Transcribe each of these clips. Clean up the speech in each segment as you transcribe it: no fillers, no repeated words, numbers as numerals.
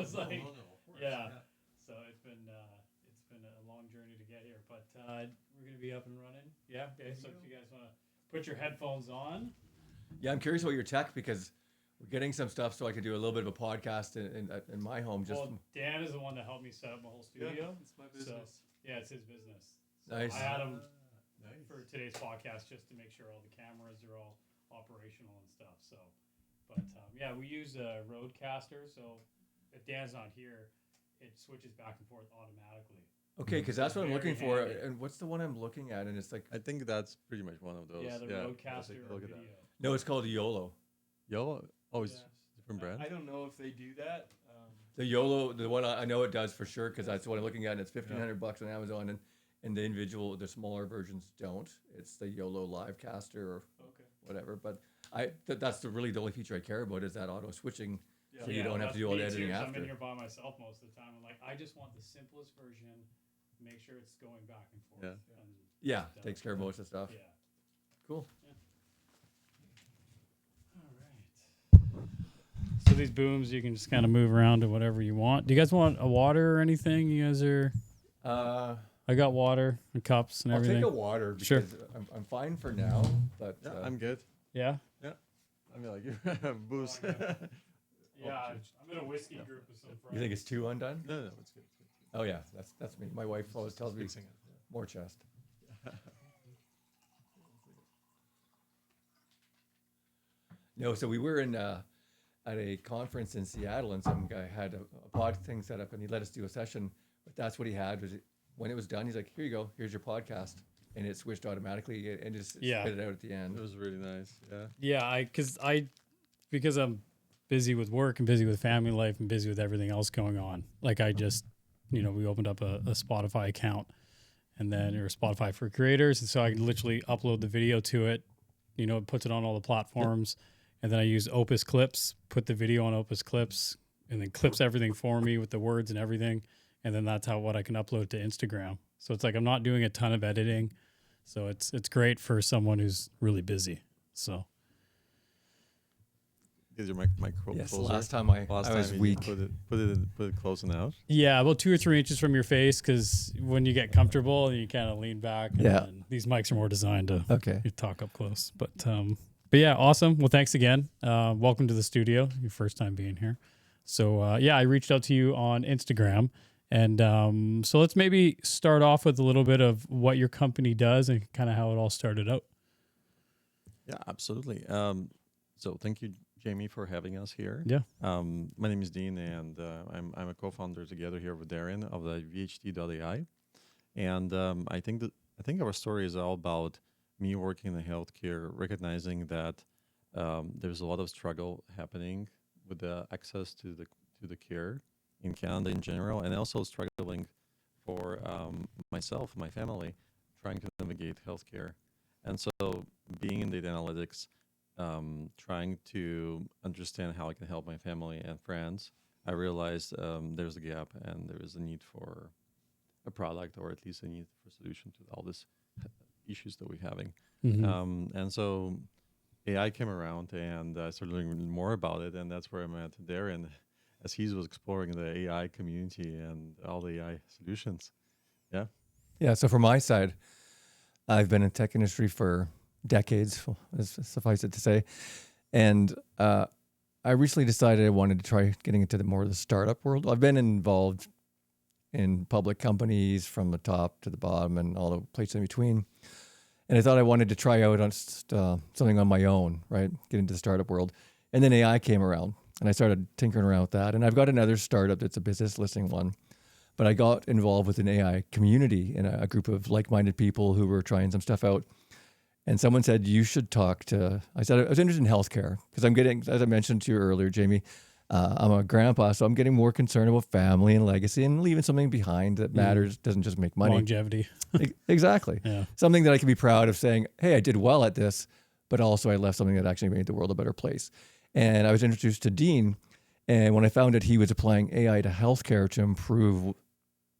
was like, no, of course. yeah. So it's been a long journey to get here, but we're gonna be up and running. Yeah. Okay. So if you guys want to put your headphones on. Yeah, I'm curious about your tech because we're getting some stuff so I could do a little bit of a podcast in my home. Dan is the one that helped me set up my whole studio. Yeah, it's my business. So, yeah, it's his business. So Nice. I had him Nice. for today's podcast just to make sure all the cameras are all operational and stuff. So, but yeah, we use a Rodecaster. So if Dan's not here, it switches back and forth automatically. Okay, because that's what I'm looking for. Handy. And what's the one I'm looking at? And it's like, I think that's pretty much one of those. Yeah, the Rodecaster look at video. that. no, it's called YOLO. YOLO? Oh, it's Yeah. different brand? I don't know if they do that. The YOLO, the one I know it does for sure because that's what I'm looking at. And it's $1,500 on Amazon, and the smaller versions don't. It's the YOLO Livecaster or whatever. But that's really the only feature I care about is that auto switching, so you don't have to do all the editing after. I'm in here by myself most of the time. I'm like, I just want the simplest version. Make sure it's going back and forth. Yeah, takes care of most of the stuff. Yeah. Cool. All right. So these booms, you can just kind of move around to whatever you want. Do you guys want a water or anything? You guys are. I got water and cups and everything. I'll take a water because Sure. I'm fine for now. But Yeah, I'm good. Yeah. Yeah. I mean, like, booze. Yeah, I'm in a whiskey group with some friends. you think it's too undone? No, it's good. Oh yeah, that's me. My wife always tells me Fixing it. more chest. No, so we were at a conference in Seattle, and some guy had a pod thing set up, and he let us do a session. But that's what he had was when it was done. He's like, "Here you go. Here's your podcast," and it switched automatically and just spit it out at the end. It was really nice. Yeah. Yeah, because I'm busy with work and busy with family life and busy with everything else going on. Like I just, we opened up a Spotify account and then or Spotify for creators. And so I can literally upload the video to it, it puts it on all the platforms. And then I use Opus Clips, put the video on Opus Clips and then clips everything for me with the words and everything. And then that's what I can upload to Instagram. So it's like, I'm not doing a ton of editing. So it's great for someone who's really busy. So. Is your mic Yes, closer? last time I was you weak. Put it close enough. Yeah, about 2 or 3 inches from your face, because when you get comfortable, you kind of lean back. And these mics are more designed to talk up close. But yeah, awesome. Well, thanks again. Welcome to the studio. Your first time being here. So I reached out to you on Instagram, and so let's maybe start off with a little bit of what your company does and kind of how it all started out. Yeah, absolutely. So thank you, Jamie, for having us here. Yeah. My name is Dean, and I'm a co-founder together here with Darren of the VHT.ai. And I think our story is all about me working in healthcare, recognizing that there's a lot of struggle happening with the access to the care in Canada in general, and also struggling for myself, my family, trying to navigate healthcare. And so being in data analytics, trying to understand how I can help my family and friends, I realized there's a gap and there is a need for a product, or at least a need for a solution to all these issues that we're having. Mm-hmm. And so AI came around, and I started learning more about it, and that's where I met Darren as he was exploring the AI community and all the AI solutions. Yeah. Yeah. So from my side, I've been in tech industry for decades, suffice it to say. And I recently decided I wanted to try getting into more of the startup world. I've been involved in public companies from the top to the bottom and all the places in between. And I thought I wanted to try out on something on my own, right? Get into the startup world. And then AI came around, and I started tinkering around with that. And I've got another startup that's a business listing one. But I got involved with an AI community and a group of like-minded people who were trying some stuff out. And someone said, you should talk to, I said, I was interested in healthcare because I'm getting, as I mentioned to you earlier, Jamie, I'm a grandpa, so I'm getting more concerned about family and legacy and leaving something behind that matters, doesn't just make money. Longevity. Exactly. Yeah. Something that I can be proud of saying, hey, I did well at this, but also I left something that actually made the world a better place. And I was introduced to Dean, and when I found that he was applying AI to healthcare to improve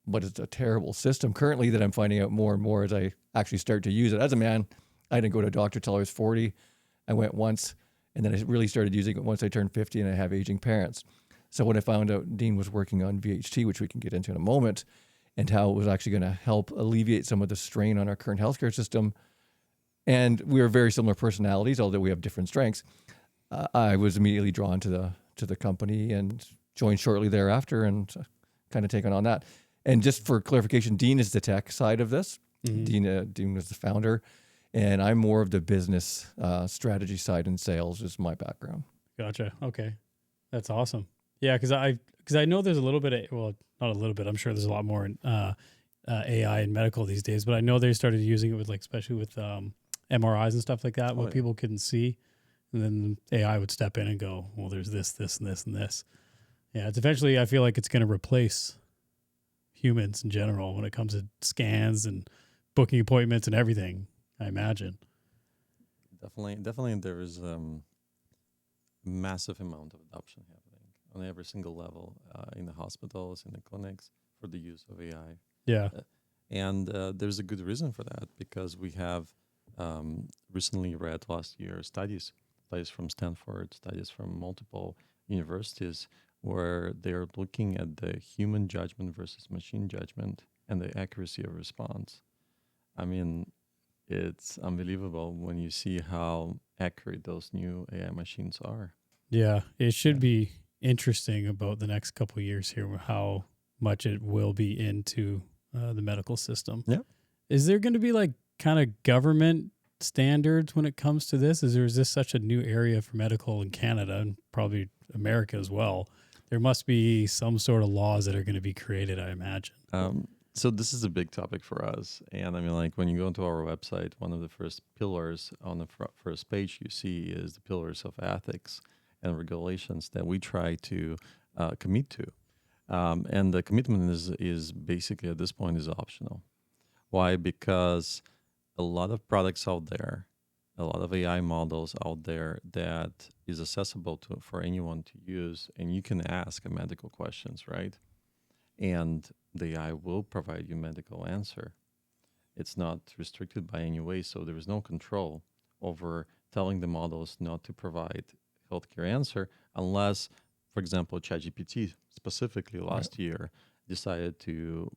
what is a terrible system currently that I'm finding out more and more as I actually start to use it. As a man, I didn't go to a doctor till I was 40. I went once, and then I really started using it once I turned 50 and I have aging parents. So when I found out Dean was working on VHT, which we can get into in a moment, and how it was actually going to help alleviate some of the strain on our current healthcare system, and we are very similar personalities, although we have different strengths, I was immediately drawn to the company and joined shortly thereafter and kind of taken on that. And just for clarification, Dean is the tech side of this. Dean was the founder, and I'm more of the business strategy side and sales is my background. Gotcha. Okay. That's awesome. Yeah. Cause I know there's a little bit of, well, not a little bit, I'm sure there's a lot more in AI in medical these days, but I know they started using it with like, especially with MRIs and stuff like that, what people couldn't see. And then AI would step in and go, well, there's this, this, and this, and this. Yeah. It's eventually, I feel like it's going to replace humans in general when it comes to scans and booking appointments and everything, I imagine. Definitely there is massive amount of adoption happening on every single level in the hospitals, in the clinics for the use of AI. Yeah. And there's a good reason for that, because we have recently read last year studies from Stanford, studies from multiple universities, where they're looking at the human judgment versus machine judgment and the accuracy of response. I mean, it's unbelievable when you see how accurate those new AI machines are. Yeah. It should be interesting about the next couple of years here, how much it will be into the medical system. Yeah. Is there going to be like kind of government standards when it comes to this? Is this such a new area for medical in Canada and probably America as well? There must be some sort of laws that are going to be created, I imagine. So this is a big topic for us. And I mean, like when you go into our website, one of the first pillars on the first page you see is the pillars of ethics and regulations that we try to commit to. And the commitment is basically at this point is optional. Why? Because a lot of products out there, a lot of AI models out there that is accessible for anyone to use, and you can ask medical questions, right? And the AI will provide you medical answer. It's not restricted by any way, so there is no control over telling the models not to provide healthcare answer unless, for example, ChatGPT specifically last year decided to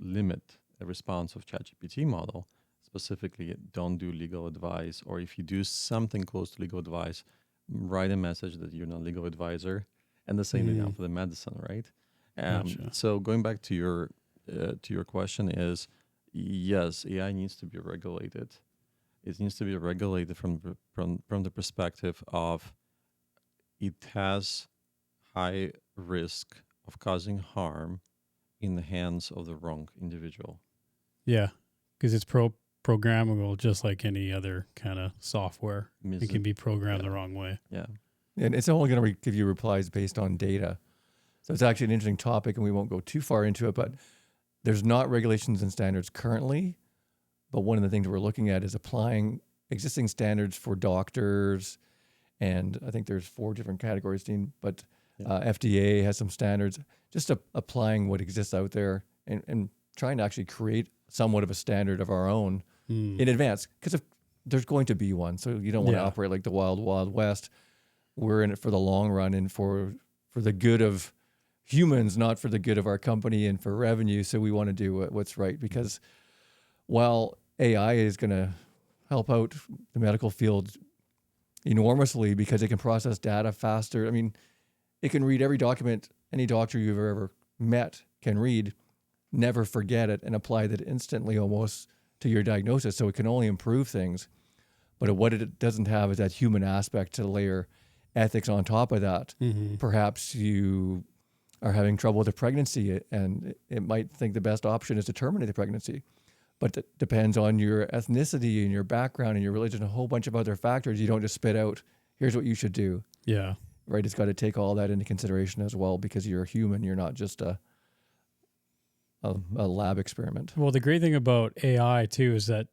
limit a response of ChatGPT model. Specifically, don't do legal advice, or if you do something close to legal advice, write a message that you're not a legal advisor, and the same thing now for the medicine, right? Gotcha. So going back to your question is, yes, AI needs to be regulated. It needs to be regulated from the perspective of it has high risk of causing harm in the hands of the wrong individual. Yeah, because it's programmable just like any other kind of software. It can be programmed the wrong way. Yeah. And it's only going to give you replies based on data. So it's actually an interesting topic, and we won't go too far into it, but there's not regulations and standards currently. But one of the things we're looking at is applying existing standards for doctors. And I think there's 4 different categories, Dean, but FDA has some standards, just applying what exists out there and trying to actually create somewhat of a standard of our own in advance, because if there's going to be one. So you don't want to operate like the wild, wild west. We're in it for the long run and for the good of humans, not for the good of our company and for revenue. So we want to do what's right, because while AI is going to help out the medical field enormously because it can process data faster. I mean, it can read every document any doctor you've ever met can read, never forget it, and apply that instantly almost to your diagnosis. So it can only improve things. But what it doesn't have is that human aspect to layer ethics on top of that. Perhaps you are having trouble with a pregnancy, and it might think the best option is to terminate the pregnancy. But it depends on your ethnicity and your background and your religion, a whole bunch of other factors. You don't just spit out, here's what you should do. Yeah. Right? It's got to take all that into consideration as well, because you're a human. You're not just a lab experiment. Well, the great thing about AI too is that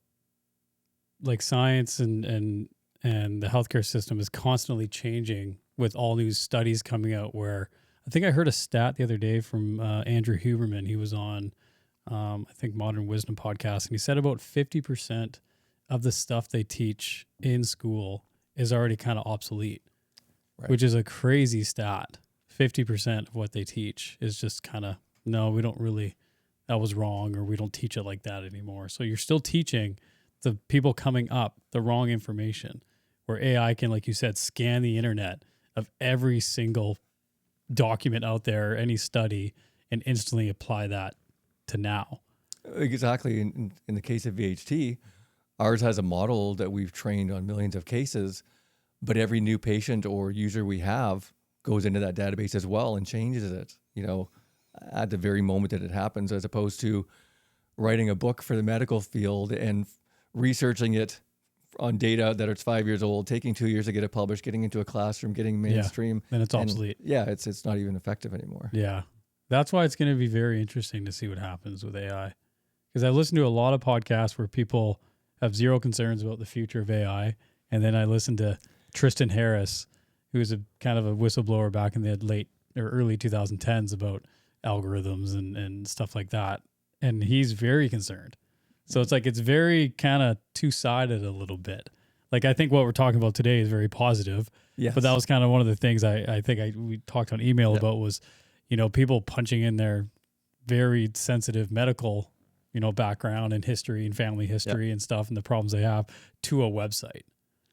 like science and the healthcare system is constantly changing with all new studies coming out, where I think I heard a stat the other day from Andrew Huberman. He was on I think Modern Wisdom podcast, and he said about 50% of the stuff they teach in school is already kind of obsolete, which is a crazy stat. 50% of what they teach is just kind of, no, we don't really, that was wrong, or we don't teach it like that anymore. So you're still teaching the people coming up the wrong information, where AI can, like you said, scan the internet of every single document out there, any study, and instantly apply that to now. Exactly. In the case of VHT, ours has a model that we've trained on millions of cases, but every new patient or user we have goes into that database as well and changes it, at the very moment that it happens, as opposed to writing a book for the medical field and researching it on data that it's 5 years old, taking 2 years to get it published, getting into a classroom, getting mainstream. Then it's obsolete. Yeah, it's not even effective anymore. Yeah. That's why it's going to be very interesting to see what happens with AI. Because I listen to a lot of podcasts where people have zero concerns about the future of AI. And then I listened to Tristan Harris, who was a kind of a whistleblower back in the late or early 2010s about algorithms and stuff like that. And he's very concerned. So it's like, it's very kind of two-sided a little bit. Like, I think what we're talking about today is very positive. Yes. But that was kind of one of the things we talked on email about was, people punching in their very sensitive medical, background and history and family history and stuff and the problems they have to a website.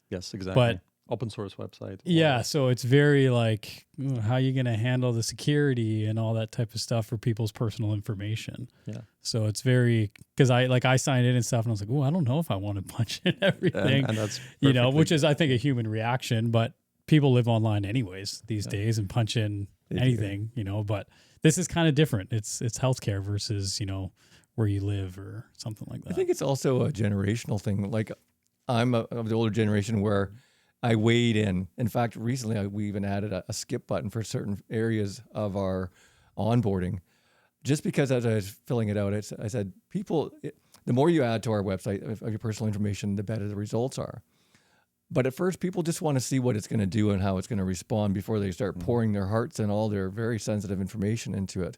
Yes, exactly. But open source website. Yeah, so it's very like, how are you going to handle the security and all that type of stuff for people's personal information? Yeah. So it's very, because I signed in and stuff and I was like, oh, I don't know if I want to punch in everything, and that's which is, I think, a human reaction, but people live online anyways these days and punch in anything, but this is kind of different. It's healthcare versus, where you live or something like that. I think it's also a generational thing. Like, I'm of the older generation where I weighed in. In fact, recently we even added a skip button for certain areas of our onboarding. Just because as I was filling it out, I said, the more you add to our website of your personal information, the better the results are. But at first, people just want to see what it's going to do and how it's going to respond before they start pouring their hearts and all their very sensitive information into it.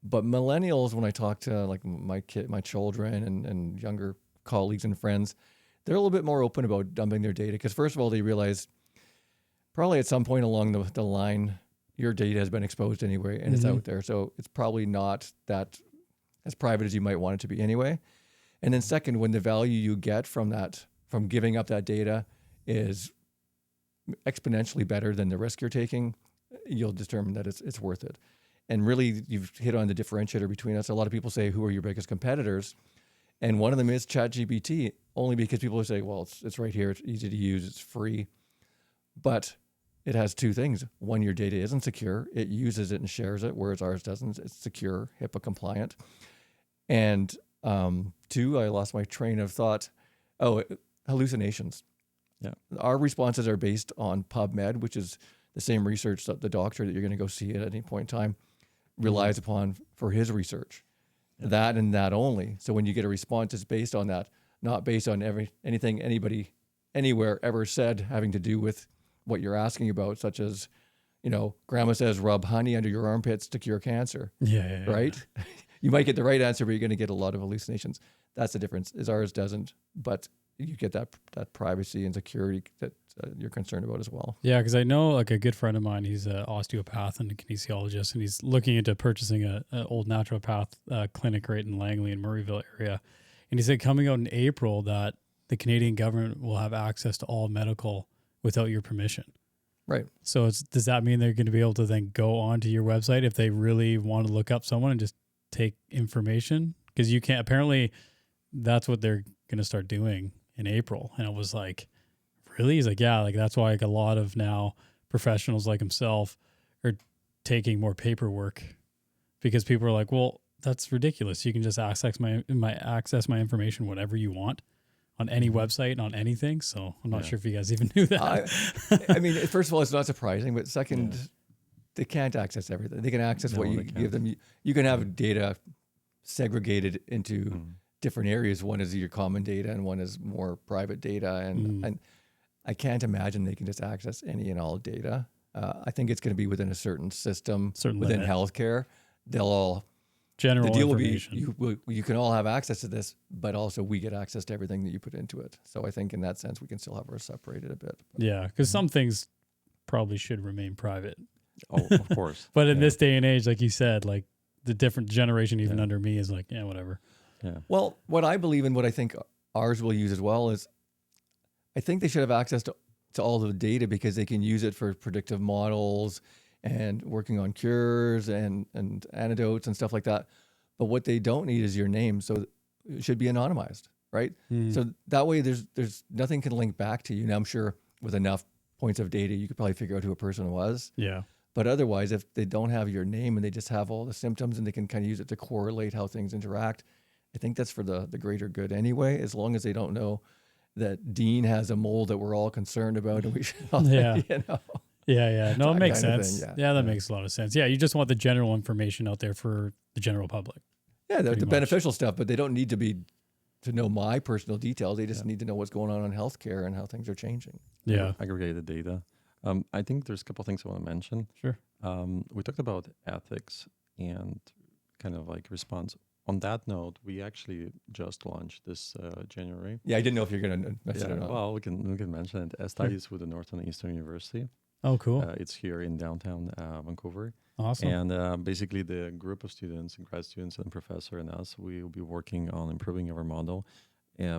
But millennials, when I talk to like my children and younger colleagues and friends, they're a little bit more open about dumping their data because, first of all, they realize probably at some point along the line, your data has been exposed anyway and it's out there. So it's probably not that as private as you might want it to be anyway. And then second, when the value you get from giving up that data is exponentially better than the risk you're taking, you'll determine that it's worth it. And really, you've hit on the differentiator between us. A lot of people say, who are your biggest competitors? And one of them is ChatGPT, only because people say, well, it's right here. It's easy to use. It's free. But it has two things. One, your data isn't secure. It uses it and shares it, whereas ours doesn't. It's secure, HIPAA compliant. And two, I lost my train of thought. Oh, hallucinations. Yeah. Our responses are based on PubMed, which is the same research that the doctor that you're going to go see at any point in time relies upon for his research. Yeah. That and that only. So when you get a response, it's based on that, not based on anything anybody anywhere ever said having to do with what you're asking about, such as, grandma says rub honey under your armpits to cure cancer. Yeah. Right? You might get the right answer, but you're going to get a lot of hallucinations. That's the difference. Ours doesn't, but you get that privacy and security that you're concerned about as well. Yeah, because I know like a good friend of mine, he's an osteopath and a kinesiologist, and he's looking into purchasing an old naturopath clinic right in Langley and Murrayville area. And he said coming out in April that the Canadian government will have access to all medical without your permission. Right. So does that mean they're going to be able to then go onto your website if they really want to look up someone and just take information? Because you can't, apparently that's what they're going to start doing in April. And I was like, really? He's like, yeah, like that's why like a lot of now professionals like himself are taking more paperwork because people are like, well, that's ridiculous. You can just access my information whenever you want on any website, on anything. So I'm not sure if you guys even knew that. I mean, first of all, it's not surprising, but second, they can't access everything. They can access what you give them. You can have data segregated into different areas. One is your common data and one is more private data. And I can't imagine they can just access any and all data. I think it's going to be within a certain system, within healthcare. They'll all, general the deal information. will be, you can all have access to this, but also we get access to everything that you put into it. So I think in that sense, we can still have ours separated a bit. Yeah, because some things probably should remain private. Oh, of course. But in Yeah. this day and age, like you said, like the different generation, even Yeah. under me, is like, yeah, whatever. Yeah. Well, what I believe and what I think ours will use as well is I think they should have access to all the data because they can use it for predictive models and working on cures and antidotes and stuff like that. But what they don't need is your name. So it should be anonymized, right? So that way there's nothing can link back to you. Now I'm sure with enough points of data, you could probably figure out who a person was. Yeah. But otherwise, if they don't have your name and they just have all the symptoms and they can kind of use it to correlate how things interact, I think that's for the greater good anyway, as long as they don't know that Dean has a mole that we're all concerned about and we should all, Yeah. you know. Yeah. No, it That makes kind of sense. thing, Yeah, that makes a lot of sense. Yeah, you just want the general information out there for the general public. Yeah, the Pretty much. beneficial stuff, but they don't need to know my personal details. They just need to know what's going on in healthcare and how things are changing. Yeah. Aggregated data. I think there's a couple of things I want to mention. Sure. We talked about ethics and kind of like response. On that note, we actually just launched this January. Yeah, I didn't know if you're going to mention it or not. Well, we can mention it. Studies with the Northern and Eastern University. Oh, cool. It's here in downtown Vancouver. Awesome. And basically, the group of students, grad students, and professor, and us, we will be working on improving our model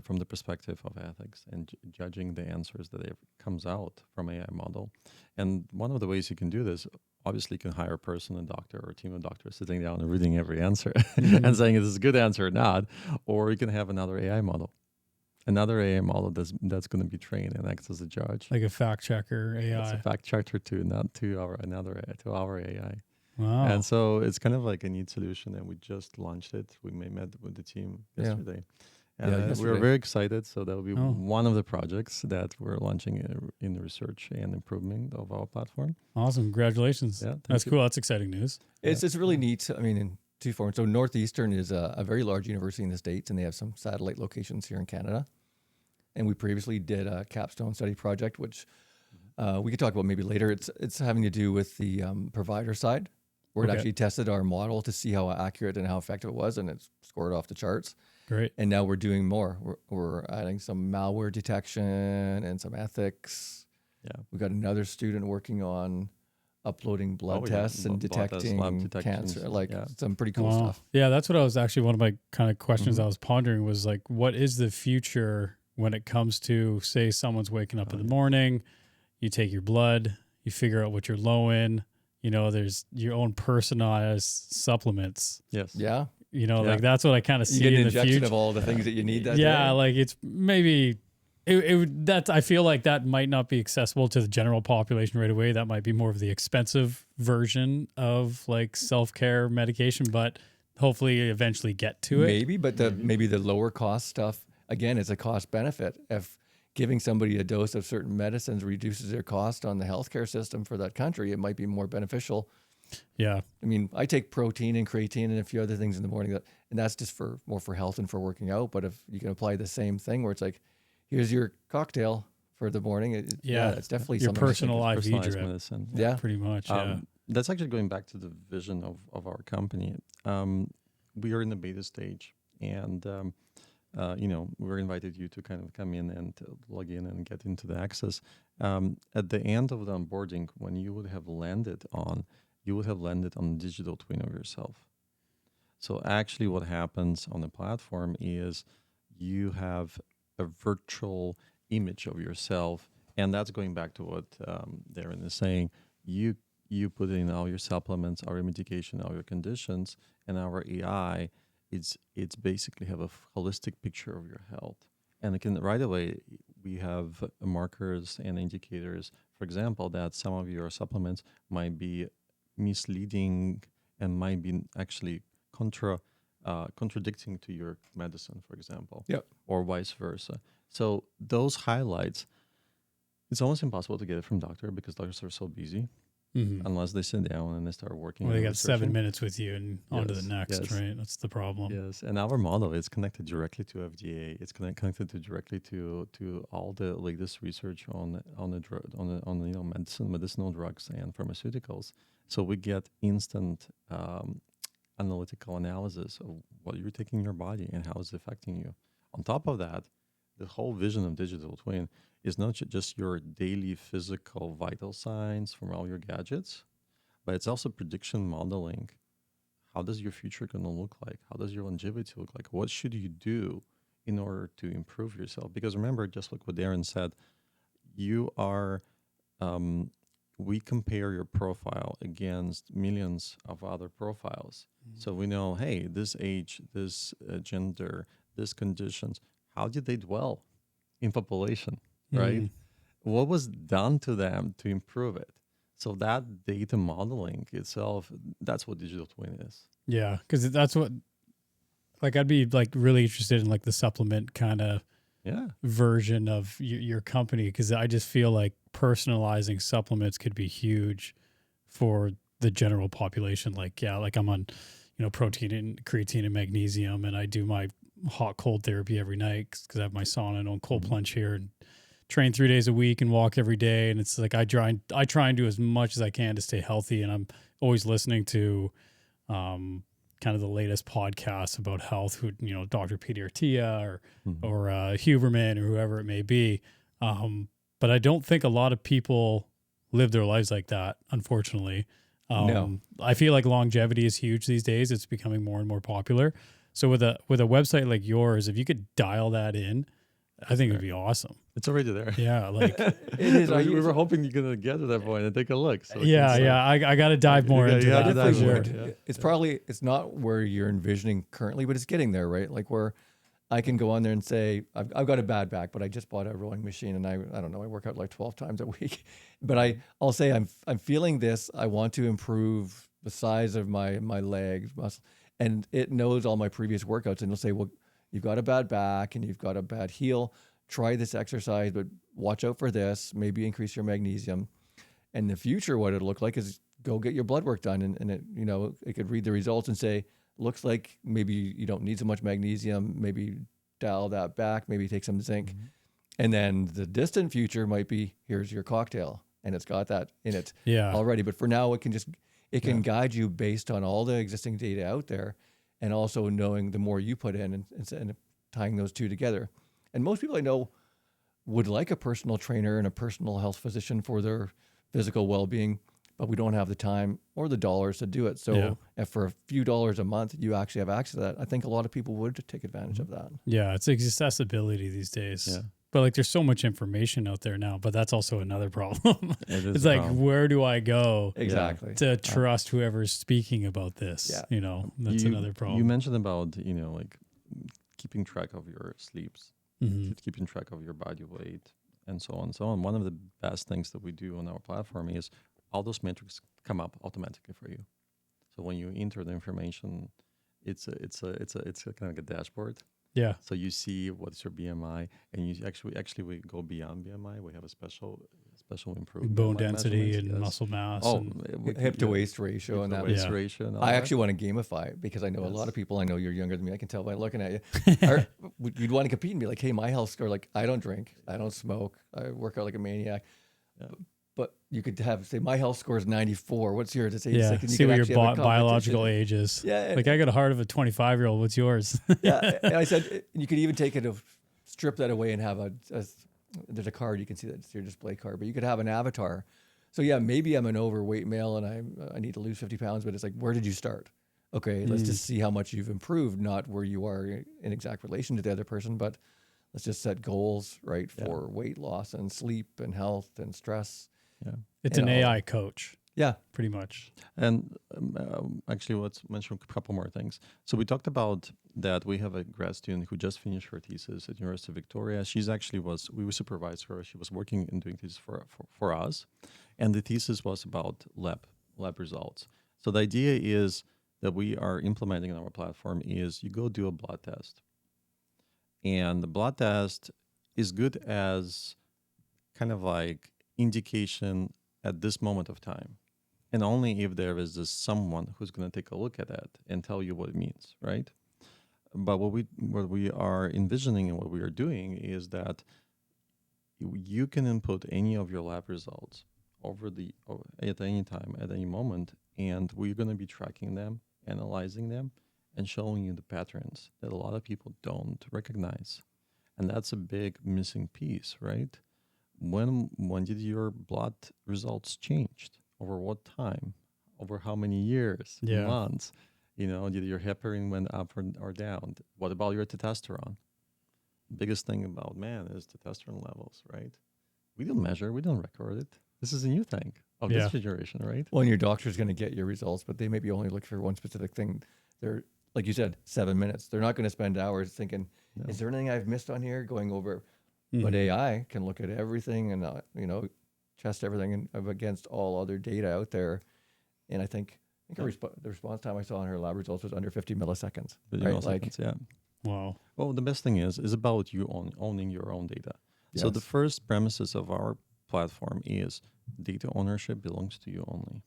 from the perspective of ethics and judging the answers that comes out from AI model. And one of the ways you can do this, obviously, you can hire a person, a doctor, or a team of doctors sitting down and reading every answer and saying is this a good answer or not, or you can have another AI model. Another AI model that's going to be trained and acts as a judge. Like a fact checker AI. It's a fact checker too, not to our AI. Wow. And so it's kind of like a neat solution, and we just launched it. We met with the team yesterday. And we yesterday. were very excited. So that will be Oh. one of the projects that we're launching in the research and improvement of our platform. Awesome. Congratulations. Yeah, thank That's you. cool. That's exciting news. It's really neat. I mean, in two forms. So Northeastern is a very large university in the States, and they have some satellite locations here in Canada. And we previously did a capstone study project, which we could talk about maybe later. It's having to do with the provider side, where it Okay. actually tested our model to see how accurate and how effective it was, and it scored off the charts. Great. And now we're doing more. We're adding some malware detection and some ethics. Yeah. We've got another student working on uploading blood Oh, yeah. tests and Blood tests, lab detecting detections, cancer, like yeah. some pretty cool Wow. stuff. Yeah, that's what I was actually one of my kind of questions Mhm. I was pondering was like, what is the future when it comes to, say, someone's waking up in the morning, you take your blood, you figure out what you're low in, there's your own personalized supplements, Yes. Yeah. Yeah. like that's what I kind of You see get an in the injection future. of all the things that you need that Yeah, day. like it's maybe I feel like that might not be accessible to the general population right away. That might be more of the expensive version of like self-care medication, but hopefully eventually get to it. Maybe, but maybe the lower cost stuff, again, it's a cost benefit. If giving somebody a dose of certain medicines reduces their cost on the healthcare system for that country, it might be more beneficial. Yeah. I mean, I take protein and creatine and a few other things in the morning, and that's just more for health and for working out. But if you can apply the same thing where it's like, here's your cocktail for the morning, it's definitely Your something. I think personal IV Personalized drip. medicine. Yeah. Pretty much. Yeah. That's actually going back to the vision of our company. We are in the beta stage, and we invited you to kind of come in and log in and get into the access. At the end of the onboarding, when you would have landed on a digital twin of yourself. So actually what happens on the platform is you have a virtual image of yourself, and that's going back to what Darren is saying. You put in all your supplements, all your medication, all your conditions, and our AI, it's basically have a holistic picture of your health. And it can right away, we have markers and indicators, for example, that some of your supplements might be misleading and might be actually contradicting to your medicine, for example, or vice versa. So those highlights, it's almost impossible to get it from doctor because doctors are so busy. Mhm. Unless they sit down and they start working. Well, they and got 7 researching. minutes with you and on to the Yes, next, yes. right? That's the problem. Yes, and our model is connected directly to FDA. It's connected directly to all the latest research on medicinal drugs and pharmaceuticals. So we get instant analytical analysis of what you're taking in your body and how it's affecting you. On top of that, the whole vision of digital twin is not just your daily physical vital signs from all your gadgets, but it's also prediction modeling. How does your future going to look like? How does your longevity look like? What should you do in order to improve yourself? Because remember, just like what Darren said, you are, we compare your profile against millions of other profiles. So we know, hey, this age, this gender, this conditions, how did they dwell in population, right? What was done to them to improve it? So that data modeling itself, that's what digital twin is. Yeah, because that's what, like, I'd be like really interested in like the supplement kind of version of your company, because I just feel like personalizing supplements could be huge for the general population. Like, yeah, like I'm on, protein and creatine and magnesium, and I do my hot cold therapy every night because I have my sauna and own cold plunge here, and train 3 days a week and walk every day. And it's like I try and do as much as I can to stay healthy, and I'm always listening to kind of the latest podcasts about health, who, Dr. Peter Attia or Huberman or whoever it may be. But I don't think a lot of people live their lives like that, unfortunately. No. I feel like longevity is huge these days. It's becoming more and more popular. So with a website like yours, if you could dial that in, I think it would be awesome. It's already there. Yeah, like It is. we were hoping you're gonna get to that point and take a look. So I got to dive more into you have that. to dive For more. sure. Yeah. It's probably, it's not where you're envisioning currently, but it's getting there, right? Like where I can go on there and say, I've got a bad back, but I just bought a rowing machine, and I don't know, I work out like 12 times a week. But I'll say I'm feeling this. I want to improve the size of my legs, muscle, and it knows all my previous workouts, and it'll say, well, you've got a bad back and you've got a bad heel. Try this exercise, but watch out for this. Maybe increase your magnesium. And in the future, what it'll look like is go get your blood work done, and it, it could read the results and say, looks like maybe you don't need so much magnesium. Maybe dial that back. Maybe take some zinc. And then the distant future might be, here's your cocktail, and it's got that in it already. But for now, it can guide you based on all the existing data out there, and also knowing the more you put in and tying those two together. And most people I know would like a personal trainer and a personal health physician for their physical well-being, but we don't have the time or the dollars to do it. So if for a few dollars a month you actually have access to that, I think a lot of people would take advantage of that. Yeah, it's accessibility these days. Yeah. But like there's so much information out there now, but that's also another problem. It's like, problem. where do I go Exactly. to trust whoever's speaking about this? Yeah. That's another problem. You mentioned about, like keeping track of your sleeps, keeping track of your body weight, and so on and so on. One of the best things that we do on our platform is all those metrics come up automatically for you. So when you enter the information, it's kind of like a dashboard. Yeah. So you see what's your BMI, and you actually we go beyond BMI. We have a special improvement, Bone BMI density and measurements, muscle mass. Oh, and Hip to waist ratio and that. waist ratio. And all I that. actually want to gamify it, because I know a lot of people, I know you're younger than me, I can tell by looking at you, you'd want to compete and be like, hey, my health score, like I don't drink, I don't smoke, I work out like a maniac. Yeah. But you could say my health score is 94. What's yours? It's 86. yeah. And you See could what your actually have a biological competition. age is. Yeah. Like I got a heart of a 25-year-old. What's yours? Yeah. And I said, you could even take it, strip that away and have there's a card, you can see that it's your display card, but you could have an avatar. So yeah, maybe I'm an overweight male and I need to lose 50 pounds, but it's like, where did you start? Okay, let's just see how much you've improved, not where you are in exact relation to the other person, but let's just set goals, right, for weight loss and sleep and health and stress. Yeah. It's an AI coach. Yeah. Pretty much. And actually, let's mention a couple more things. So we talked about that we have a grad student who just finished her thesis at University of Victoria. She's actually we supervised her. She was working and doing thesis for us. And the thesis was about lab results. So the idea is that we are implementing in our platform is you go do a blood test. And the blood test is good as kind of like indication at this moment of time. And only if there is this someone who's going to take a look at that and tell you what it means, right? But what we are envisioning and what we are doing is that you can input any of your lab results at any time, at any moment, and we're going to be tracking them, analyzing them, and showing you the patterns that a lot of people don't recognize. And that's a big missing piece, right? When did your blood results changed? Over what time? Over how many years? Yeah. Months? Did your heparin went up or down? What about your testosterone? Biggest thing about man is testosterone levels, right? We don't measure, we don't record it. This is a new thing of Yeah. this generation, right? Well, and your doctor's going to get your results, but they maybe only look for one specific thing. They're, like you said, 7 minutes. They're not going to spend hours thinking, No. is there anything I've missed on here, going over. Mhm. But AI can look at everything and, test everything against all other data out there. And I think the response time I saw on her lab results was under 50 milliseconds. 50 Right? milliseconds, yeah. Wow. Well, the best thing is about you owning your own data. So the Yes. first premises of our platform is data ownership belongs to you only.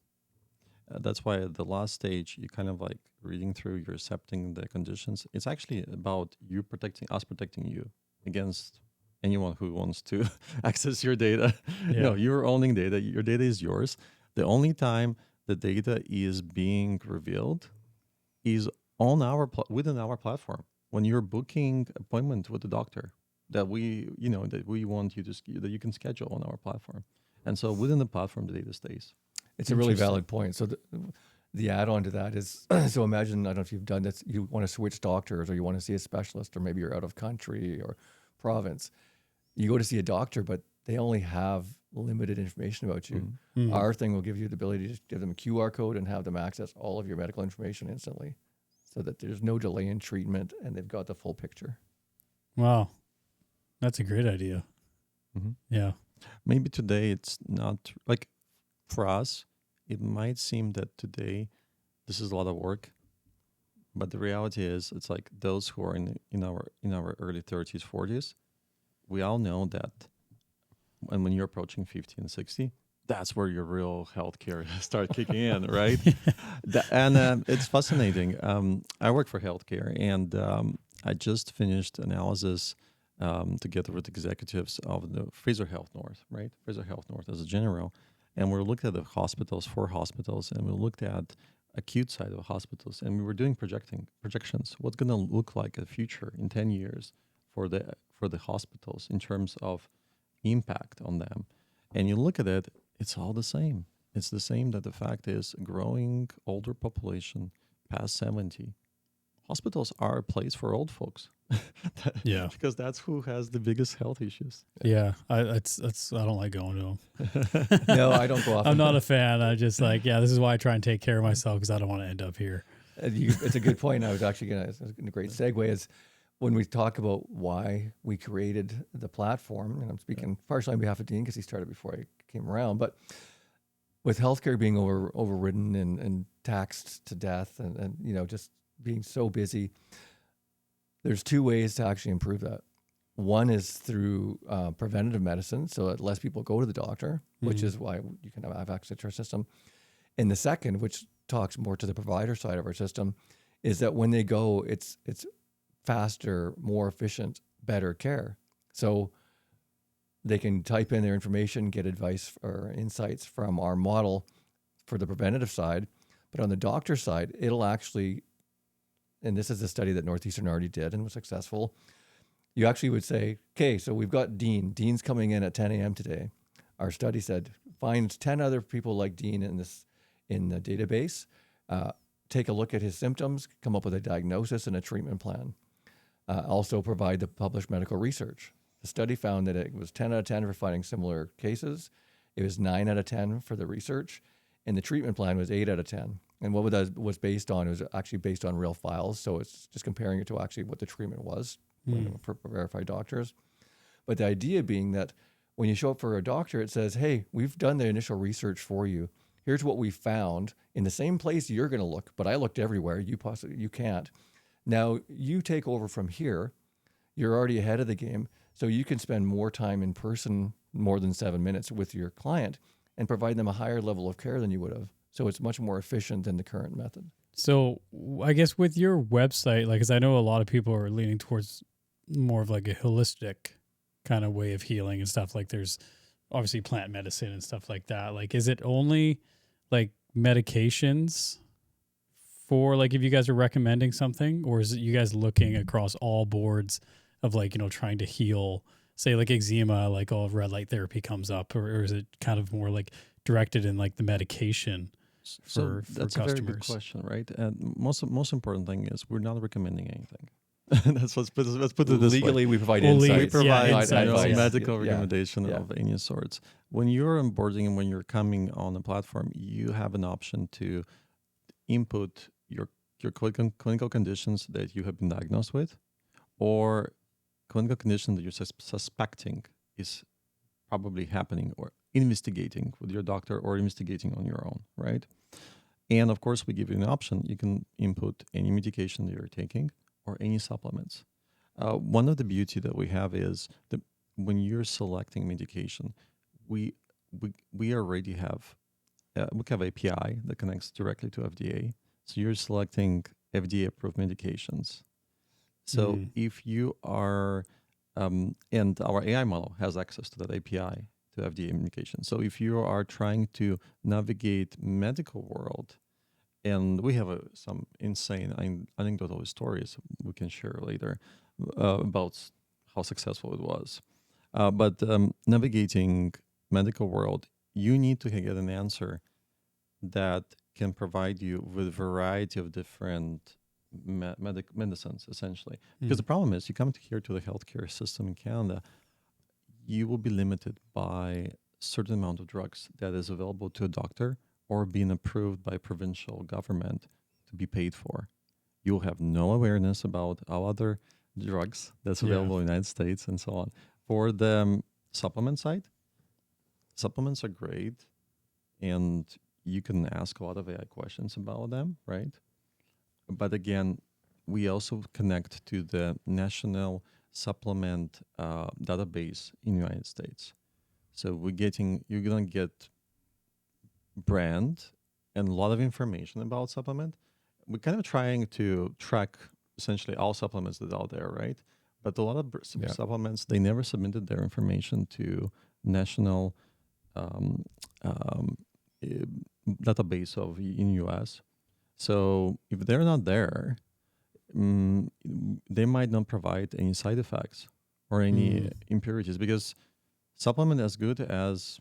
That's why at the last stage, you kind of like reading through, you're accepting the conditions. It's actually about protecting you against anyone who wants to access your data. Yeah. No, you're owning data. Your data is yours. The only time the data is being revealed is on within our platform. When you're booking appointment with the doctor, that we want you that you can schedule on our platform, and so within the platform, the data stays. It's a really Interesting. valid point. So the add-on to that is, so imagine, I don't know if you've done this, you want to switch doctors or you want to see a specialist, or maybe you're out of country or province. You go to see a doctor, but they only have limited information about you. Mhm. Our thing will give you the ability to just give them a QR code and have them access all of your medical information instantly, so that there's no delay in treatment and they've got the full picture. Wow. That's a great idea. Mhm. Yeah. Maybe today it's not like for us. It might seem that today this is a lot of work, but the reality is it's like those who are in our early 30s, 40s. We all know that, and when you're approaching 50 and 60, that's where your real healthcare start kicking in, right? It's fascinating. I work for healthcare, and I just finished analysis together with executives of the Fraser Health North, right? Fraser Health North as a general, and we looked at the four hospitals, and we looked at acute side of hospitals, and we were doing projections. What's going to look like in the future in 10 years for the hospitals in terms of impact on them. And you look at it, it's all the same. It's the same that the fact is growing older population past 70. Hospitals are a place for old folks. Yeah. Because that's who has the biggest health issues. Yeah. I don't like going to them. No, I don't go often. I'm not a fan. I just this is why I try and take care of myself, because I don't want to end up here. It's a good point. I was actually it's a great segue is when we talk about why we created the platform, and I'm speaking partially on behalf of Dean because he started before I came around, but with healthcare being overridden and taxed to death and just being so busy, there's two ways to actually improve that. One is through preventative medicine, so that less people go to the doctor, which is why you can have access to our system. And the second, which talks more to the provider side of our system, is that when they go, it's faster, more efficient, better care. So they can type in their information, get advice or insights from our model for the preventative side. But on the doctor side, it'll actually, and this is a study that Northeastern already did and was successful, you actually would say, okay, so we've got Dean. Dean's coming in at 10 a.m. today. Our study said, find 10 other people like Dean in the database, take a look at his symptoms, come up with a diagnosis and a treatment plan. Also provide the published medical research. The study found that it was 10 out of 10 for finding similar cases. It was 9 out of 10 for the research, and the treatment plan was 8 out of 10. And what that was based on, it was actually based on real files. So it's just comparing it to actually what the treatment was for verified doctors. But the idea being that when you show up for a doctor, it says, hey, we've done the initial research for you. Here's what we found in the same place you're going to look, but I looked everywhere. You can't. Now you take over from here. You're already ahead of the game, so you can spend more time in person, more than 7 minutes with your client, and provide them a higher level of care than you would have. So it's much more efficient than the current method. So I guess with your website, because I know a lot of people are leaning towards more of like a holistic kind of way of healing and stuff. Like there's obviously plant medicine and stuff like that. Like, is it only like medications for like if you guys are recommending something, or is it you guys looking across all boards of like, trying to heal, say like eczema, like all red light therapy comes up, or is it kind of more like directed in like the medication So for that's a very good customers? question, right? And most important thing is we're not recommending anything. Let's put it this way. Legally, we provide Well, insights. We provide insights, no yeah. medical Yeah. recommendation Yeah. of any sorts. When you're onboarding and when you're coming on the platform, you have an option to input your clinical conditions that you have been diagnosed with, or clinical condition that you're suspecting is probably happening, or investigating with your doctor, or investigating on your own, right? And of course, we give you an option. You can input any medication that you're taking or any supplements. One of the beauty that we have is that when you're selecting medication, we already have we have API that connects directly to FDA. So you're selecting FDA approved medications. So if you are, and our AI model has access to that API to FDA medication. So if you are trying to navigate medical world, and we have some insane anecdotal stories we can share later about how successful it was. But navigating medical world, you need to get an answer that can provide you with a variety of different medicines, essentially. Because the problem is, you come here to the healthcare system in Canada, you will be limited by certain amount of drugs that is available to a doctor or being approved by provincial government to be paid for. You'll have no awareness about all other drugs that's available in the United States and so on. For the supplement side, supplements are great, and you can ask a lot of AI questions about them, right? But again, we also connect to the national supplement database in the United States. So you're gonna get brand and a lot of information about supplement. We're kind of trying to track essentially all supplements that are out there, right? But a lot of supplements, they never submitted their information to national database in US. So if they're not there, they might not provide any side effects or any impurities, because supplement as good as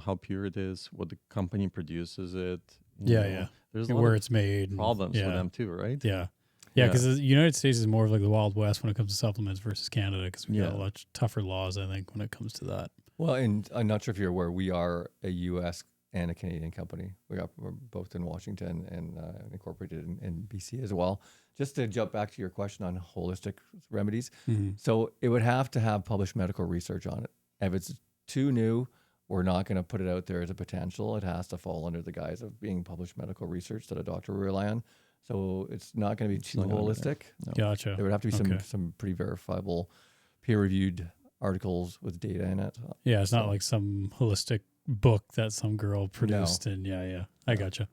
how pure it is, what the company produces it. There's a lot where of it's made, problems with them too, right? Yeah, because the United States is more of like the Wild West when it comes to supplements versus Canada, because we got a lot tougher laws, I think, when it comes to that. Well, and I'm not sure if you're aware, we are a U.S. and a Canadian company. We're both in Washington and incorporated in BC as well. Just to jump back to your question on holistic remedies, so it would have to have published medical research on it. If it's too new, we're not going to put it out there as a potential. It has to fall under the guise of being published medical research that a doctor will rely on. So it's not going to be too holistic. No. Gotcha. There would have to be some pretty verifiable, peer-reviewed articles with data in it. Yeah, it's not like some holistic book that some girl produced. No. And I gotcha.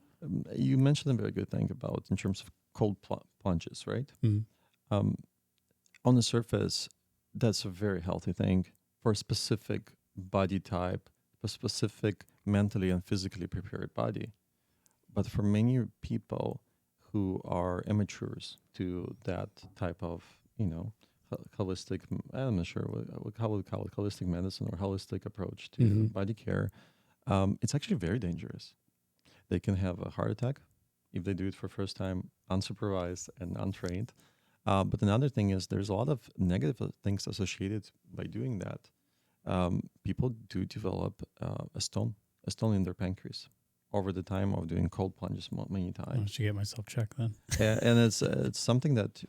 You mentioned a very good thing about in terms of cold plunges, right? On the surface, that's a very healthy thing for a specific body type, a specific mentally and physically prepared body. But for many people who are amateurs to that type of, holistic, I'm not sure how we call it, holistic medicine or holistic approach to body care, it's actually very dangerous. They can have a heart attack if they do it for first time, unsupervised and untrained. But another thing is there's a lot of negative things associated by doing that. People do develop a stone in their pancreas over the time of doing cold plunges many times. I should get myself checked then. And it's something that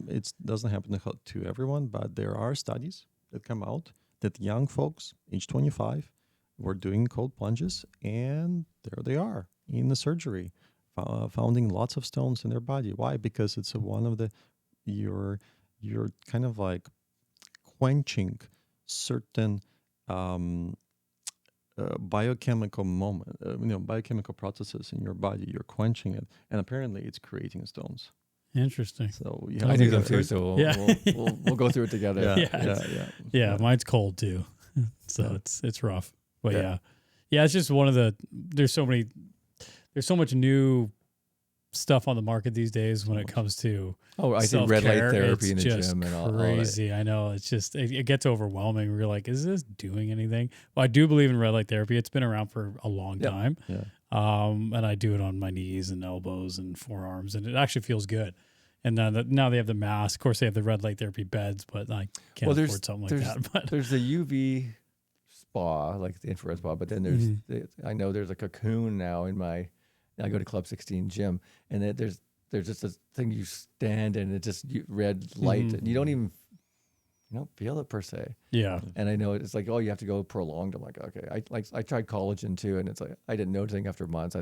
it doesn't happen to everyone, but there are studies that come out that young folks, age 25, were doing cold plunges, and there they are in the surgery, finding lots of stones in their body. Why? Because it's one of you're kind of like quenching certain biochemical biochemical processes in your body. You're quenching it, and apparently it's creating stones. Interesting. So I do them too, so we'll go through it together. Yeah, mine's cold too, so it's rough. But it's just one of the. There's so much new stuff on the market these days when it comes to Oh, I see red light self-care. therapy in It's the just gym and all that. crazy. I know. It's just, it gets overwhelming. We're like, is this doing anything? Well, I do believe in red light therapy. It's been around for a long Yep. time. Yeah. And I do it on my knees and elbows and forearms, and it actually feels good. And then now they have the mask. Of course, they have the red light therapy beds, but I can't afford something like that. But There's the UV spa, like the infrared spa, but then there's I know there's a cocoon now I go to Club 16 gym, and there's just this thing you stand in, it just red light, and you don't feel it per se. yeah, And I know it's like, oh, you have to go prolonged. I'm like, okay. I tried collagen too, and it's like I didn't know anything after months.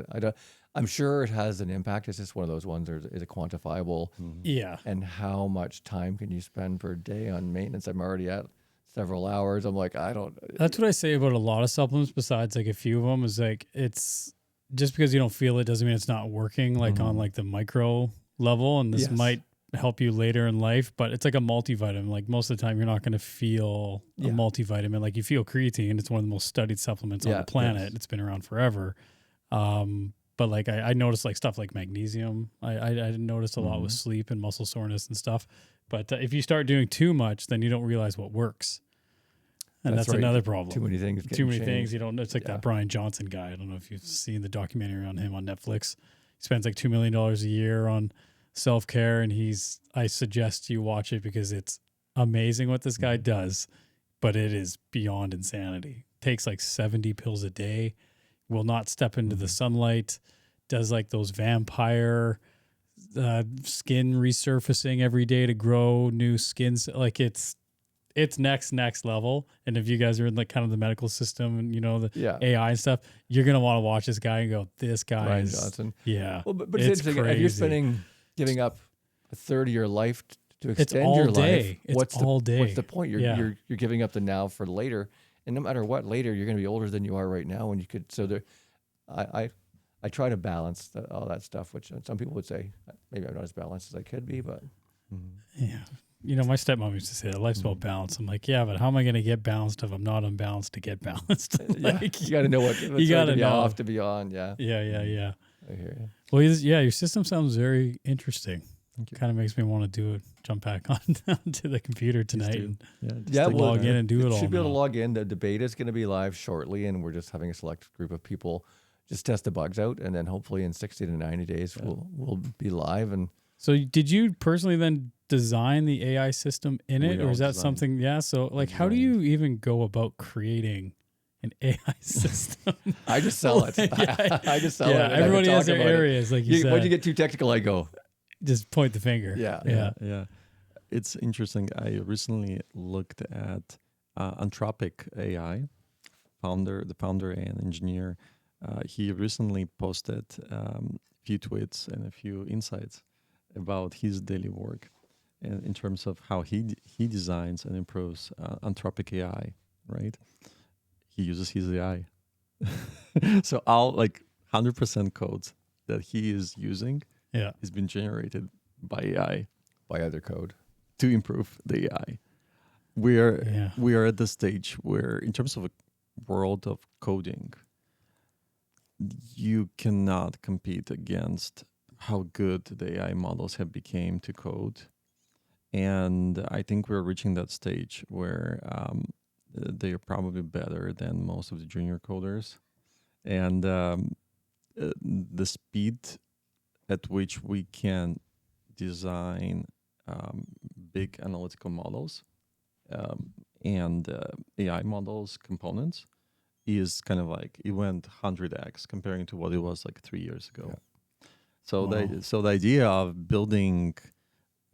I'm sure it has an impact. It's just one of those ones. Is it quantifiable? yeah. And how much time can you spend per day on maintenance? I'm already at several hours. I'm like, I don't. That's what I say about a lot of supplements. Besides, like a few of them is like it's just because you don't feel it doesn't mean it's not working. Like on like the micro level, and this Yes. might help you later in life. But it's like a multivitamin. Like most of the time, you're not going to feel a multivitamin. Like you feel creatine. It's one of the most studied supplements on the planet. Yes. It's been around forever. But like I noticed like stuff like magnesium. I noticed a lot with sleep and muscle soreness and stuff. But if you start doing too much, then you don't realize what works. And that's right. another problem. Too many things. Too many getting things. changed. You don't. It's like that Brian Johnson guy. I don't know if you've seen the documentary on him on Netflix. He spends like $2 million a year on self-care, and I suggest you watch it because it's amazing what this guy does, but it is beyond insanity. Takes like 70 pills a day, will not step into the sunlight, does like those vampire skin resurfacing every day to grow new skin. Like it's next level. And if you guys are in like kind of the medical system and the AI and stuff, you're gonna want to watch this guy and go, this guy Brian is Johnson. Yeah. Well, but it's interesting. If you're giving up a third of your life to extend all your day. life, It's all day. What's the point? You're giving up the now for later, and no matter what, later you're going to be older than you are right now. And you could I try to balance all that stuff, which some people would say maybe I'm not as balanced as I could be, but Yeah. My stepmom used to say that life's about balance. I'm like, yeah, but how am I going to get balanced if I'm not unbalanced to get balanced? Like, you got to know what's you got to know off to be on. Yeah. Yeah. I hear you. Well, your system sounds very interesting. Kind of makes me want to jump back onto the computer tonight and log in and do it all. Should be able to now. log in. The beta is going to be live shortly, and we're just having a select group of people just test the bugs out, and then hopefully in 60 to 90 days we'll be live. And So did you personally then design the AI system in it, We or is all that design. something? Yeah. So like, how do you even go about creating an AI system? I just sell it. Yeah. I just sell it. Yeah, and I can everybody has talk their about it. areas, like you said. When you get too technical, I go. Just point the finger. Yeah. It's interesting. I recently looked at Anthropic AI, the founder and engineer. He recently posted a few tweets and a few insights about his daily work, and in terms of how he designs and improves Anthropic AI. Right, he uses his AI. So all like 100% codes that he is using has been generated by AI, By other code. to improve the AI. We are at the stage where, in terms of a world of coding, you cannot compete against how good the AI models have become to code. And I think we're reaching that stage where they are probably better than most of the junior coders. And the speed at which we can design big analytical models and AI models components is kind of like it went 100x comparing to what it was like 3 years ago. Yeah. So the idea of building,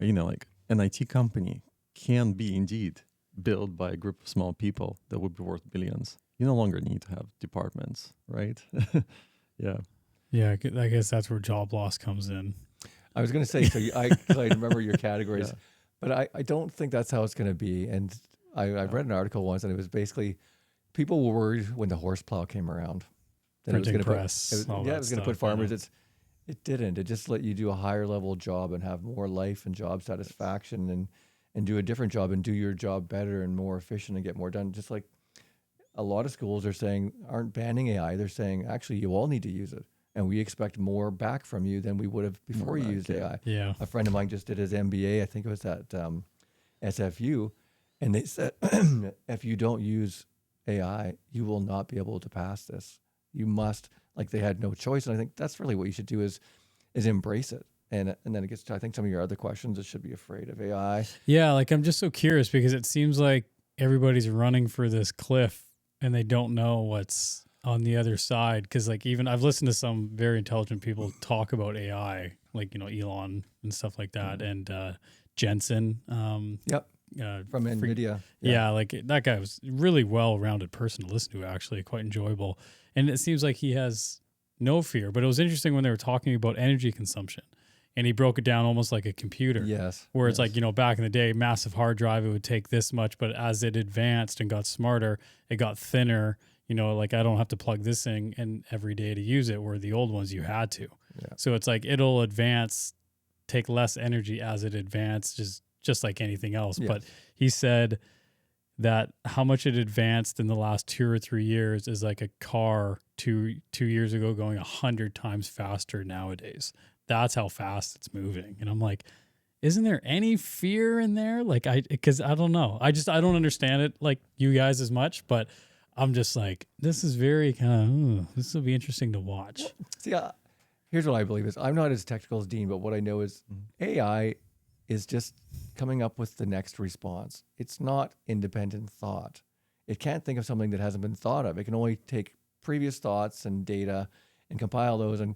like an IT company can be indeed built by a group of small people that would be worth billions. You no longer need to have departments, right? Yeah. Yeah, I guess that's where job loss comes in. I was going to say, because I remember your categories, but I don't think that's how it's going to be. And I read an article once, and it was basically people were worried when the horse plow came around that Printing it was going press, to put, all it that was going to stuff, put farmers. It didn't. It just let you do a higher level job and have more life and job satisfaction and do a different job and do your job better and more efficient and get more done. Just like a lot of schools aren't banning AI. They're saying, actually, you all need to use it. and we expect more back from you than we would have before you back, used yeah. AI. Yeah. A friend of mine just did his MBA, I think it was at SFU, and they said, if you don't use AI, you will not be able to pass this. You must, like they had no choice. And I think that's really what you should do is embrace it. And then it gets to, I think, some of your other questions. It should be afraid of AI. Yeah, like I'm just so curious because it seems like everybody's running for this cliff and they don't know what's on the other side. Because like even I've listened to some very intelligent people talk about AI, like Elon and stuff like that, and Jensen. Yep. From NVIDIA. Yeah, like that guy was a really well-rounded person to listen to. Actually, quite enjoyable, and it seems like he has no fear. But it was interesting when they were talking about energy consumption. And he broke it down almost like a computer. Yes. Where it's like, back in the day, massive hard drive, it would take this much. But as it advanced and got smarter, it got thinner. Like I don't have to plug this thing in every day to use it, where the old ones you had to. Yeah. So it's like it'll advance, take less energy as it advances, just like anything else. Yes. But he said that how much it advanced in the last 2 or 3 years is like a car two years ago going 100 times faster nowadays. That's how fast it's moving. And I'm like, isn't there any fear in there? Like because I don't know. I don't understand it like you guys as much, but I'm just like, this is very kind of, this will be interesting to watch. Well, see, here's what I believe is I'm not as technical as Dean, but what I know is AI is just coming up with the next response. It's not independent thought. It can't think of something that hasn't been thought of. It can only take previous thoughts and data and compile those and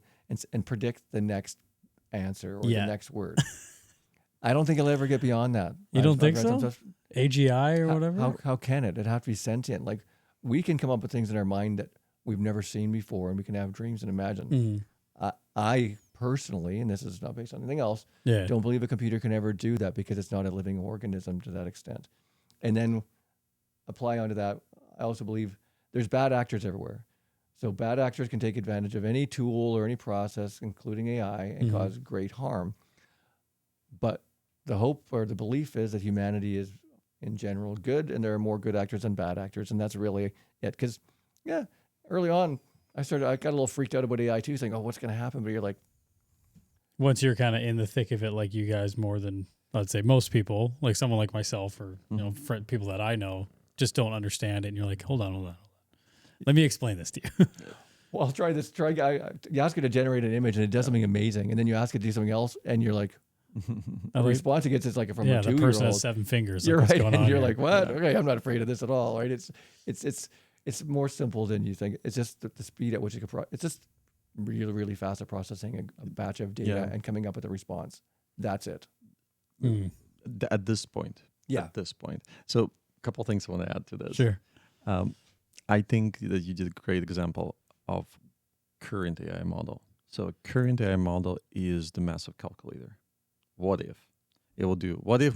predict the next answer or the next word. I don't think it'll ever get beyond that. You don't think so? AGI or whatever? How can it? It'd have to be sentient. Like we can come up with things in our mind that we've never seen before, and we can have dreams and imagine. I personally, and this is not based on anything else, don't believe a computer can ever do that because it's not a living organism to that extent. And then apply onto that, I also believe there's bad actors everywhere. So bad actors can take advantage of any tool or any process, including AI, and cause great harm. But the hope or the belief is that humanity is in general good, and there are more good actors than bad actors, and that's really it. Because, early on, I got a little freaked out about AI too, saying, "Oh, what's going to happen?" But you're like, once you're kind of in the thick of it, like you guys, more than I'd say most people, like someone like myself, or people that I know, just don't understand it, and you're like, hold on. Let me explain this to you. Well, I'll try this. You ask it to generate an image and it does something amazing. And then you ask it to do something else and you're like, the response it gets is like from a 2-year-old. The person has 7 fingers. You're like, right. What's going And on you're here? like, what? Okay, I'm not afraid of this at all. Right? It's more simple than you think. It's just the speed at which it can it's just really, really fast at processing a batch of data and coming up with a response. That's it. At this point. Yeah. At this point. So a couple things I want to add to this. Sure. I think that you did a great example of current AI model. So current AI model is the massive calculator. What if? It will do what if?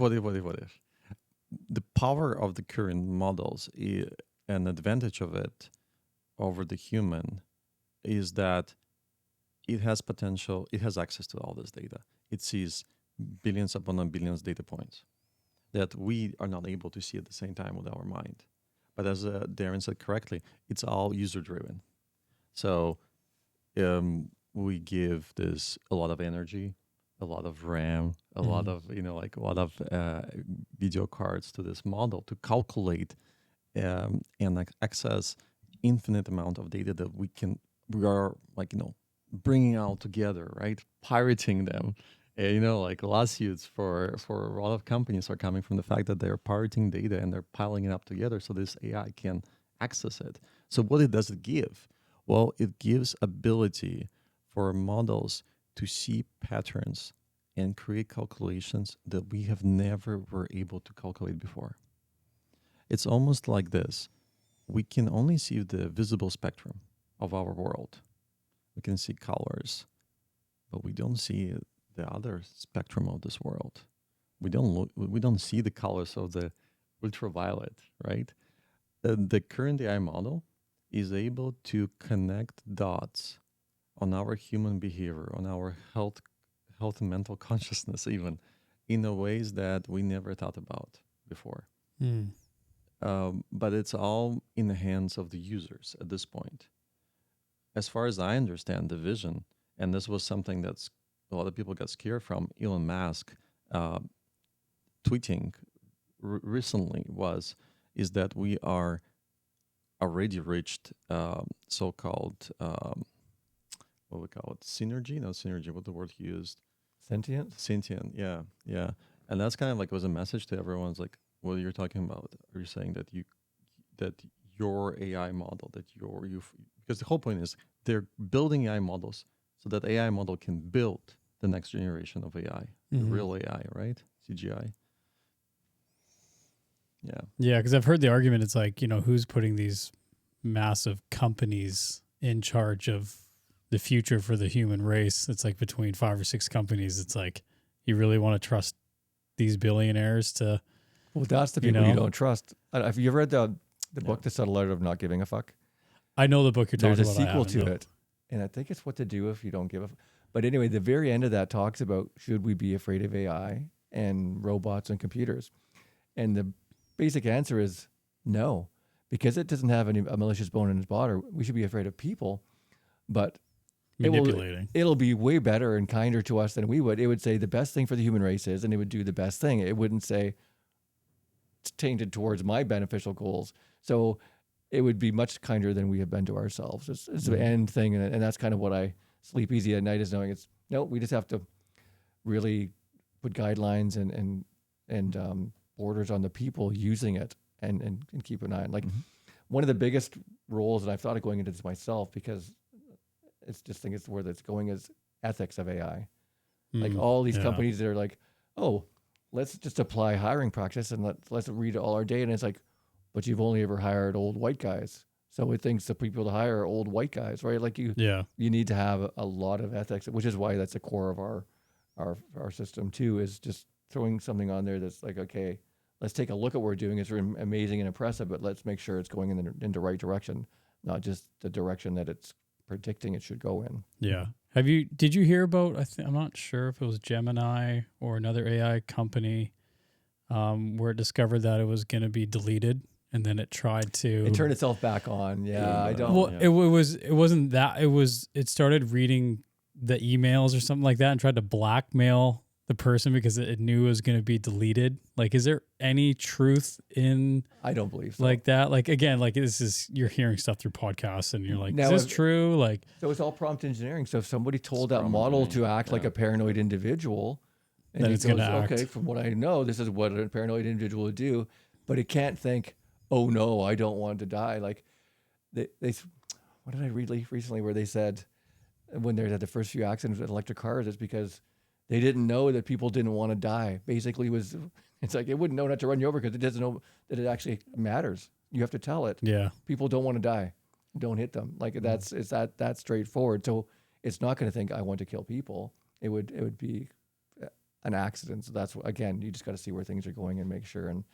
The power of the current models, an advantage of it over the human, is that it has potential, it has access to all this data. It sees billions upon billions data points that we are not able to see at the same time with our mind. But as Darren said correctly, it's all user-driven. So we give this a lot of energy, a lot of RAM, a lot of video cards to this model to calculate and access infinite amount of data that we are bringing out together, right? Pirating them. Lawsuits for a lot of companies are coming from the fact that they're pirating data and they're piling it up together so this AI can access it. So what does it give? Well, it gives ability for models to see patterns and create calculations that we have never were able to calculate before. It's almost like this. We can only see the visible spectrum of our world. We can see colors, but we don't see the other spectrum of this world. We don't see the colors of the ultraviolet, right? The current AI model is able to connect dots on our human behavior, on our health and mental consciousness, even in the ways that we never thought about before. But it's all in the hands of the users at this point. as far as I understand the vision, and this was something that's a lot of people got scared from Elon Musk uh, tweeting recently is that we are already reached so-called what we call it, synergy, no synergy, what the word he used, Sentient? sentient, yeah, yeah. And that's kind of like was a message to everyone. It's like, what you're talking about, are you saying that your AI model, that because the whole point is they're building AI models so that AI model can build the next generation of AI, the real AI, right? CGI. Yeah. Yeah, because I've heard the argument. It's like, who's putting these massive companies in charge of the future for the human race? It's like between 5 or 6 companies. It's like, you really want to trust these billionaires to? Well, that's the people you don't trust. Have you ever read the book, Yeah. The Subtle Art of Not Giving a Fuck? I know the book you're talking There's a about. sequel to it, and I think it's What to Do If You Don't Give a Fuck. But anyway, the very end of that talks about, should we be afraid of AI and robots and computers? And the basic answer is no, because it doesn't have a malicious bone in its body. We should be afraid of people, but Manipulating. it'll be way better and kinder to us than we would. It would say the best thing for the human race is, and it would do the best thing. It wouldn't say it's tainted towards my beneficial goals. So it would be much kinder than we have been to ourselves. It's the end thing, and that's kind of what I sleep easy at night, is knowing it's no. We just have to really put guidelines and borders on the people using it, and keep an eye on. Like one of the biggest roles, and I've thought of going into this myself because it's just think it's where that's going, is ethics of AI. Like all these companies that are like, oh, let's just apply hiring practice and let's read all our data. And it's like, but you've only ever hired old white guys. So it thinks the people to hire are old white guys, right? Like you need to have a lot of ethics, which is why that's the core of our system too, is just throwing something on there that's like, okay, let's take a look at what we're doing. It's amazing and impressive, but let's make sure it's going in the right direction, not just the direction that it's predicting it should go in. Yeah. Did you hear about, I'm not sure if it was Gemini or another AI company, where it discovered that it was going to be deleted, and then it tried to... It turned itself back on. Yeah, I don't... Well, it wasn't that. It started reading the emails or something like that and tried to blackmail the person because it knew it was going to be deleted. Like, is there any truth in... I don't believe so. Like that? Like, again, like you're hearing stuff through podcasts and you're like, Now, is this true? Like, so it's all prompt engineering. So if somebody told that model to act like a paranoid individual, and then it it's goes, going to act. okay, from what I know, this is what a paranoid individual would do, but it can't think, oh no, I don't want to die. Like they what did I read recently where they said when they had the first few accidents with electric cars, it's because they didn't know that people didn't want to die. Basically, it's like it wouldn't know not to run you over because it doesn't know that it actually matters. You have to tell it. Yeah. People don't want to die. Don't hit them. Like it's that straightforward. So it's not going to think I want to kill people. It would be an accident. So that's again, you just got to see where things are going and make sure, and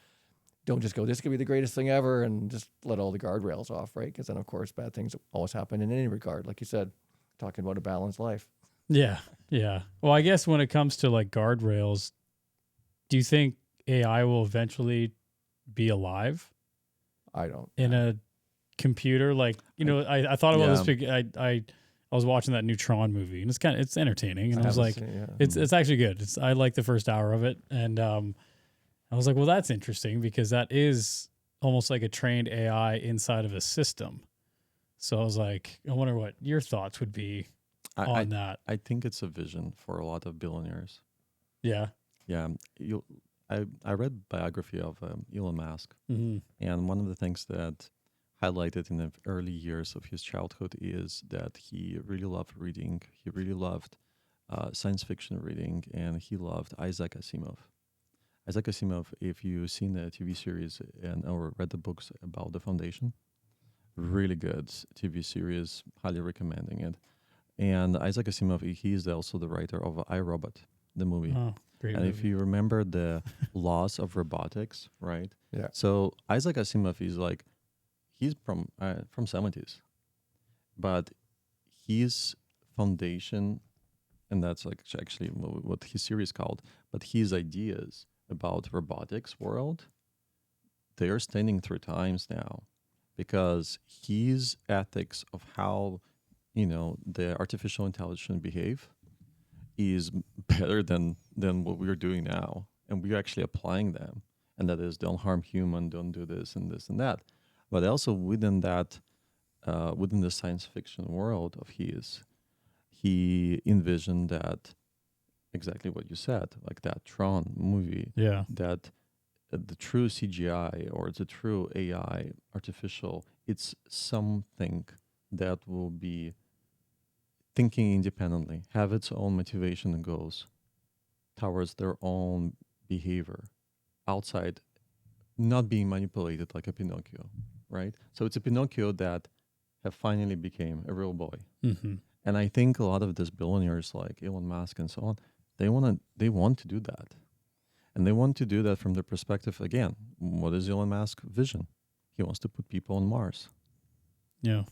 don't just go, this could be the greatest thing ever, and just let all the guardrails off, right? Because then of course bad things always happen in any regard. Like you said, talking about a balanced life. Yeah. Yeah. Well, I guess when it comes to like guardrails, do you think AI will eventually be alive? I don't. In a computer? Like, I thought about this. I was watching that new Tron movie, and it's entertaining. And I was like, it's actually good. I like the first hour of it. And I was like, well, that's interesting because that is almost like a trained AI inside of a system. So I was like, I wonder what your thoughts would be on that. I think it's a vision for a lot of billionaires. Yeah. Yeah. I read biography of Elon Musk, and one of the things that highlighted in the early years of his childhood is that he really loved reading. He really loved science fiction reading, and he loved Isaac Asimov. Isaac Asimov, if you've seen the TV series or read the books about the Foundation, really good TV series, highly recommending it. And Isaac Asimov, he's also the writer of I, Robot, the movie. Oh, great and movie. if you remember the laws of robotics, right? Yeah. So Isaac Asimov is like, he's from 70s, but his foundation, and that's like actually what his series called, but his ideas about robotics world, they are standing through times now, because his ethics of how the artificial intelligence behave is better than what we're doing now, and we're actually applying them. And that is, don't harm human, don't do this and this and that. But also within that, within the science fiction world of his, he envisioned that exactly what you said, like that Tron movie, Yeah. that the true CGI or the true AI, artificial, it's something that will be thinking independently, have its own motivation and goals towards their own behavior outside, not being manipulated like a Pinocchio, right? So it's a Pinocchio that have finally became a real boy. Mm-hmm. And I think a lot of these billionaires like Elon Musk and so on, they want to do that. And they want to do that from the perspective, again, what is Elon Musk's vision? He wants to put people on Mars. Yeah.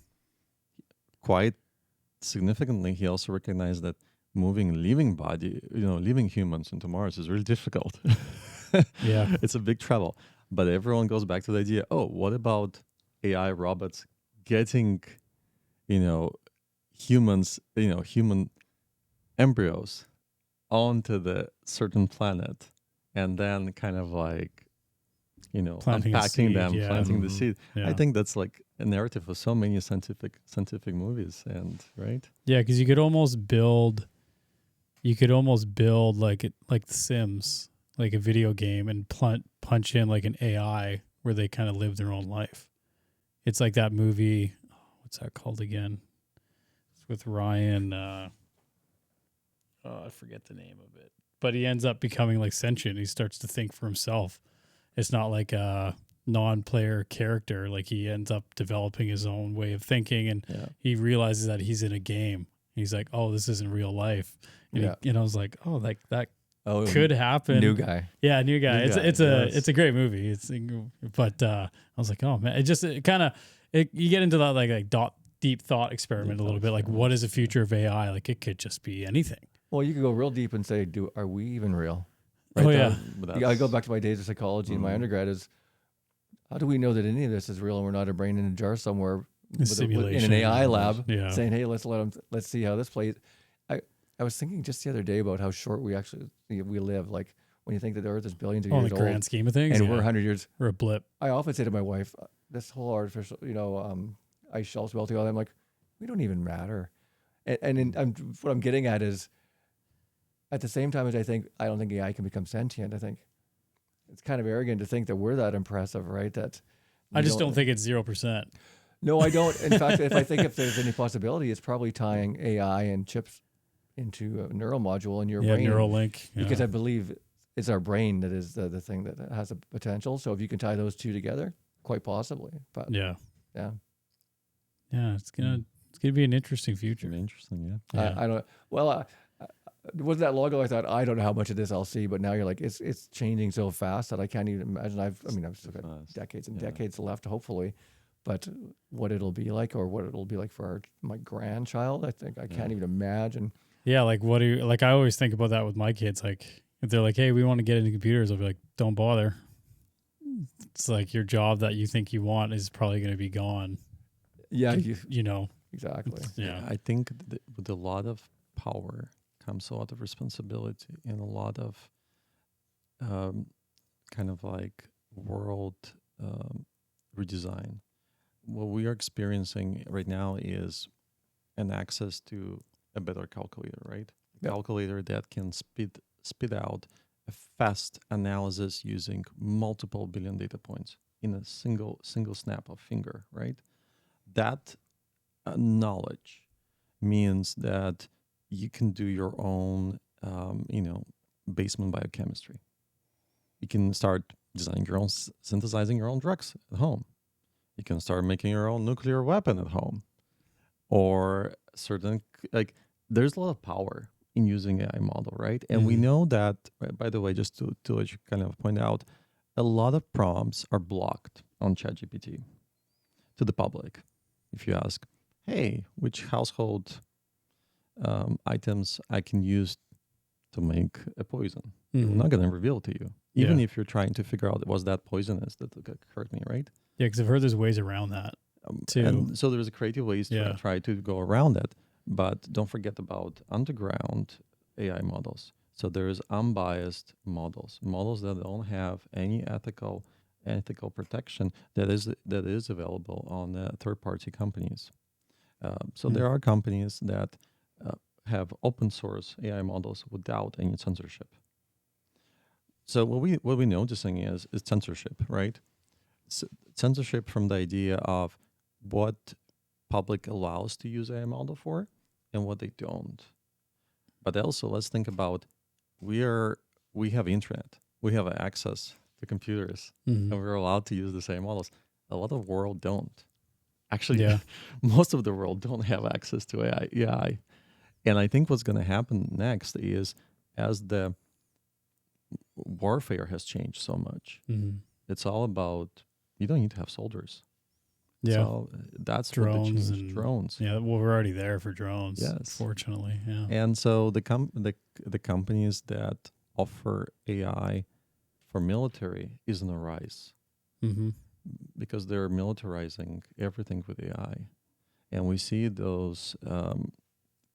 Quite significantly, he also recognized that leaving humans into Mars is really difficult. Yeah. It's a big travel. But everyone goes back to the idea, what about AI robots getting, humans, human embryos onto the certain planet, and then kind of like, Planting a unpacking seed, them, yeah. planting the Mhm. seed. Yeah. I think that's like a narrative of so many scientific movies, and right. Yeah, because you could almost build like The Sims, like a video game, and punch in like an AI where they kind of live their own life. It's like that movie. What's that called again? It's with Ryan. I forget the name of it. But he ends up becoming like sentient. He starts to think for himself. It's not like a non-player character. Like he ends up developing his own way of thinking, and Yeah. he realizes that he's in a game. He's like, "Oh, this isn't real life." And Yeah. and I was like, "Oh, like that Oh, could happen." new guy. Yeah, new guy. New It's guy, it's yes. a great movie. But I was like, "Oh man," you get into that like deep thought experiment a little bit. Like, what is the future of AI? Like, it could just be anything. Well, you could go real deep and say, are we even real? Oh, yeah. I go back to my days of psychology in my undergrad. Is how do we know that any of this is real and we're not a brain in a jar somewhere in Simulation. an AI lab Yeah. saying, "Hey, let's see how this plays." I was thinking just the other day about how short we live. Like when you think that the Earth is billions of Oh, in years the old, grand scheme of things, and yeah. we're 100 years. We're a blip. I often say to my wife, "This whole artificial, ice shelves melting, all that." I'm like, we don't even matter. What I'm getting at is, at the same time as I don't think AI can become sentient. I think it's kind of arrogant to think that we're that impressive, right? That I just don't think it's 0%. No, I don't. In fact, if there's any possibility, it's probably tying AI and chips into a neural module in your Yeah, brain. Neuralink. Yeah. Because I believe it's our brain that is the thing that has a potential. So if you can tie those two together, quite possibly. But yeah, yeah. it's gonna be an interesting future. Interesting, yeah. Yeah. I don't. Well, it wasn't that long ago I thought I don't know how much of this I'll see, but now you're like it's changing so fast that I can't even imagine. I've still got Fast. decades and Yeah. decades left, hopefully. But what it'll be like, or what it'll be like for my grandchild, I think I can't even imagine. Yeah, like what do you like? I always think about that with my kids. Like if they're like, "Hey, we want to get into computers," I'll be like, "Don't bother." It's like your job that you think you want is probably going to be gone. Yeah, You know. exactly. Yeah. I think with a lot of power comes a lot of responsibility and a lot of kind of like world redesign. What we are experiencing right now is an access to a better calculator, right? A Yep. calculator that can spit out a fast analysis using multiple billion data points in a single snap of finger, right? That knowledge means that you can do your own, basement biochemistry. You can start designing your own, synthesizing your own drugs at home. You can start making your own nuclear weapon at home, or there's a lot of power in using AI model, right? And we Mhm. know that, by the way, just to let you kind of point out, a lot of prompts are blocked on ChatGPT to the public. If you ask, hey, which household items I can use to make a poison, Mhm. I'm not going to reveal to you, even Yeah. if you're trying to figure out was that poisonous that occurred me, right? Yeah, because I've heard there's ways around that. too. And so there's creative ways to Yeah. try to go around it. But don't forget about underground AI models. So there's unbiased models that don't have any ethical protection that is available on third-party companies. So there are companies that have open source AI models without any censorship. So what we're noticing is censorship, right? Censorship from the idea of what public allows to use AI model for and what they don't. But also let's think about we have internet, we have access to computers, and we're allowed to use the same models. A lot of world don't. Actually, Yeah. most of the world don't have access to AI. And I think what's going to happen next is as the warfare has changed so much, it's all about you don't need to have soldiers. Yeah. So that's Drones what the change. and Drones. Yeah, well, we're already there for drones. Yes. Fortunately. Yeah. And so the companies that offer AI for military is on the rise because they're militarizing everything with AI, and we see those.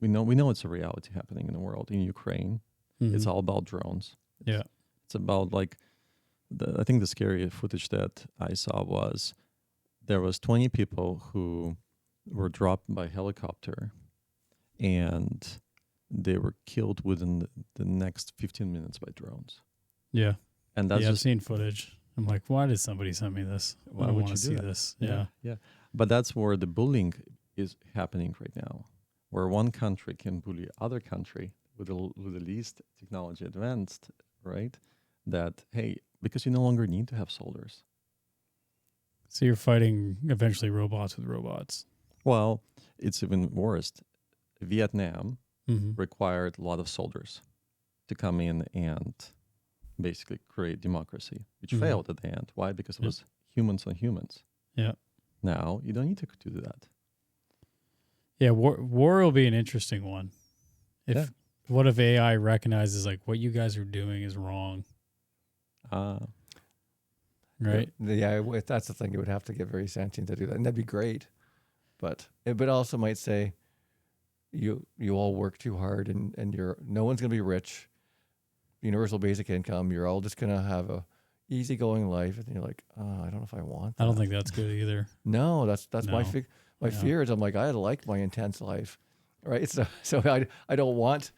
We know it's a reality happening in the world. In Ukraine, it's all about drones. Yeah. It's about like I think the scary footage that I saw was there was 20 people who were dropped by helicopter and they were killed within the next 15 minutes by drones. Yeah. And that's I've just seen footage. I'm like, why did somebody send me this? Why I don't would want you to do see that? this. Yeah. Yeah. But that's where the bullying is happening right now, where one country can bully other country with the least technology advanced, right? That, hey, because you no longer need to have soldiers. So you're fighting eventually robots with robots. Well, it's even worse. Vietnam required a lot of soldiers to come in and basically create democracy, which failed at the end. Why? Because it was humans on humans. Yeah. Now you don't need to do that. Yeah, war will be an interesting one. What if AI recognizes like what you guys are doing is wrong? Right? Yeah, if that's the thing, it would have to get very sentient to do that, and that'd be great. But it also might say, you all work too hard, and no one's gonna be rich. Universal basic income. You're all just gonna have a easygoing life, and you're like, oh, I don't know if I want that. I don't think that's good either. No, that's No. my fear is I'm like, I like my intense life, right? So I don't want.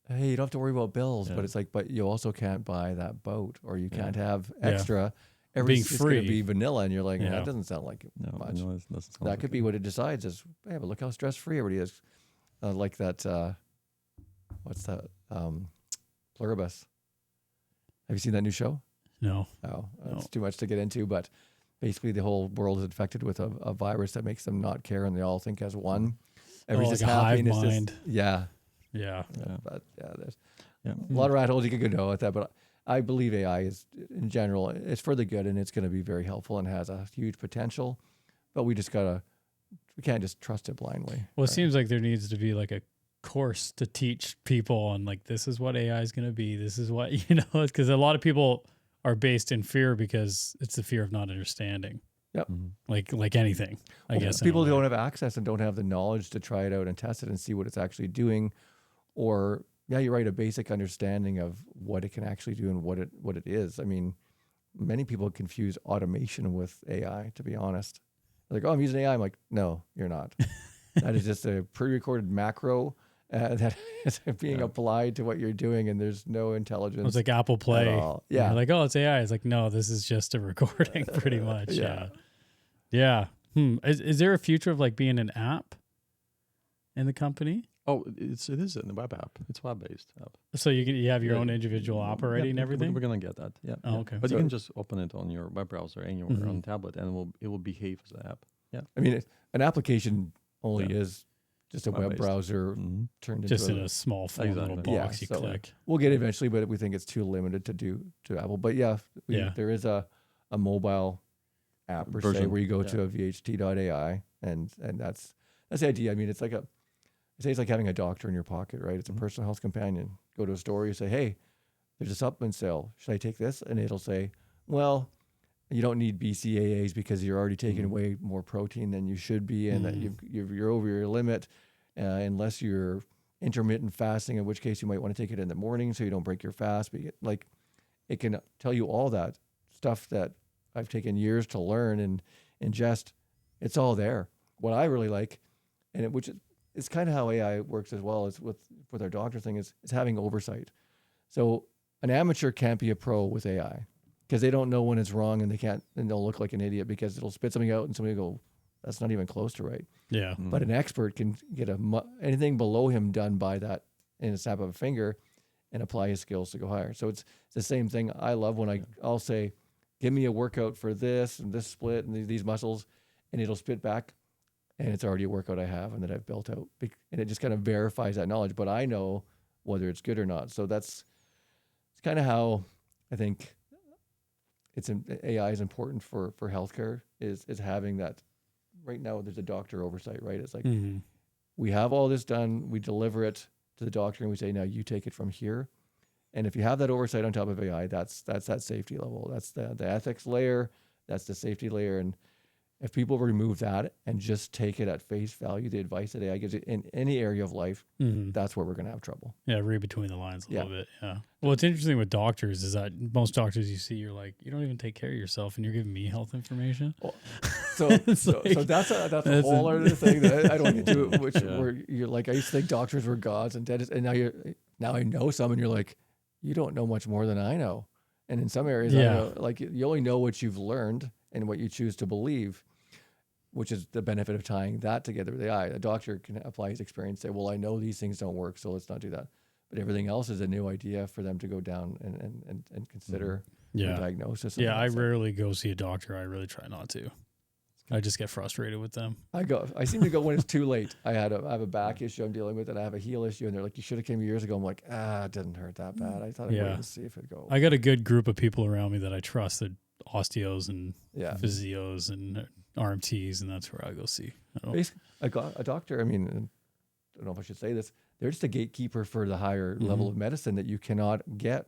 Hey, you don't have to worry about bills, but it's like, but you also can't buy that boat, or you can't have extra. Everything's just going to be vanilla, and you're like, that doesn't sound like much. No, it doesn't sound That like could be what it decides is, hey, but look how stress-free everybody is. Like that, what's that, Pluribus. Have you seen that new show? No. Oh, it's too much to get into, but basically the whole world is infected with a virus that makes them not care, and they all think as one. Everybody's like just a happy. hive And it's mind. just, yeah. But There's a lot of rat holes you could go with that, but I believe AI is, in general, it's for the good, and it's going to be very helpful and has a huge potential, but we can't just trust it blindly. Well, it seems like there needs to be like a course to teach people on like, this is what AI is going to be. This is what, because a lot of people are based in fear because it's the fear of not understanding. Yep. Like anything, I guess. People don't have access and don't have the knowledge to try it out and test it and see what it's actually doing, or you're right, a basic understanding of what it can actually do and what it is. I mean, many people confuse automation with AI, to be honest. They're like, oh, I'm using AI. I'm like, no, you're not. That is just a pre-recorded macro that is being applied to what you're doing, and there's no intelligence. It's like Apple Play. Yeah. You're like, oh, it's AI. It's like, no, this is just a recording pretty much. Yeah. Is there a future of like being an app in the company? Oh, it is in the web app. It's web-based app. So you have your own individual app already and everything? We're going to get that, yeah. Oh, okay. But you can just open it on your web browser anywhere on tablet, and it will behave as an app. Yeah. I mean, an application only is just a web Web-based. browser turned into Just in a small phone little box you click. We'll get it eventually, but we think it's too limited to Apple. But there is a mobile app per se where you go to a VHT.ai, and that's the idea. I mean, it's like having a doctor in your pocket, right? It's a personal health companion. Go to a store, you say, hey, there's a supplement sale. Should I take this? And it'll say, well, you don't need BCAAs because you're already taking way more protein than you should be, and that you're over your limit, unless you're intermittent fasting, in which case you might want to take it in the morning so you don't break your fast. But it can tell you all that stuff that I've taken years to learn and ingest. It's all there. What I really like, which is kind of how AI works as well as with our doctor thing, is having oversight. So an amateur can't be a pro with AI because they don't know when it's wrong, and they'll look like an idiot because it'll spit something out and somebody will go, that's not even close to right. Yeah. But an expert can get anything below him done by that in a snap of a finger and apply his skills to go higher. So it's the same thing. I love when I'll say, give me a workout for this and this split and these muscles, and it'll spit back, and it's already a workout I have and that I've built out. And it just kind of verifies that knowledge, but I know whether it's good or not. So it's kind of how I think AI is important for healthcare is having that. Right now there's a doctor oversight, right? It's like we have all this done, we deliver it to the doctor, and we say, now you take it from here. And if you have that oversight on top of AI, that's that safety level. That's the ethics layer, that's the safety layer. And if people remove that and just take it at face value, the advice that AI gives you in any area of life, that's where we're going to have trouble. Yeah, read between the lines a little bit. Yeah. Well, what's interesting with doctors is that most doctors you see, you're like, you don't even take care of yourself, and you're giving me health information. Well, so that's a whole other thing that I don't get to, where you're like, I used to think doctors were gods and dentists, and now I know some, and you're like, you don't know much more than I know. And in some areas, I know, like, you only know what you've learned and what you choose to believe, which is the benefit of tying that together with AI. A doctor can apply his experience, say, well, I know these things don't work, so let's not do that. But everything else is a new idea for them to go down and consider diagnosis. Yeah, I rarely go see a doctor. I really try not to. I just get frustrated with them. I seem to go when it's too late. I have a back issue I'm dealing with, and I have a heel issue, and they're like, you should have came years ago. I'm like, it didn't hurt that bad. I thought I'd wait and see if it'd go. I got a good group of people around me that I trust, that osteos and physios and RMTs, and that's where I go see. Basically, a doctor, I mean, I don't know if I should say this, they're just a gatekeeper for the higher level of medicine that you cannot get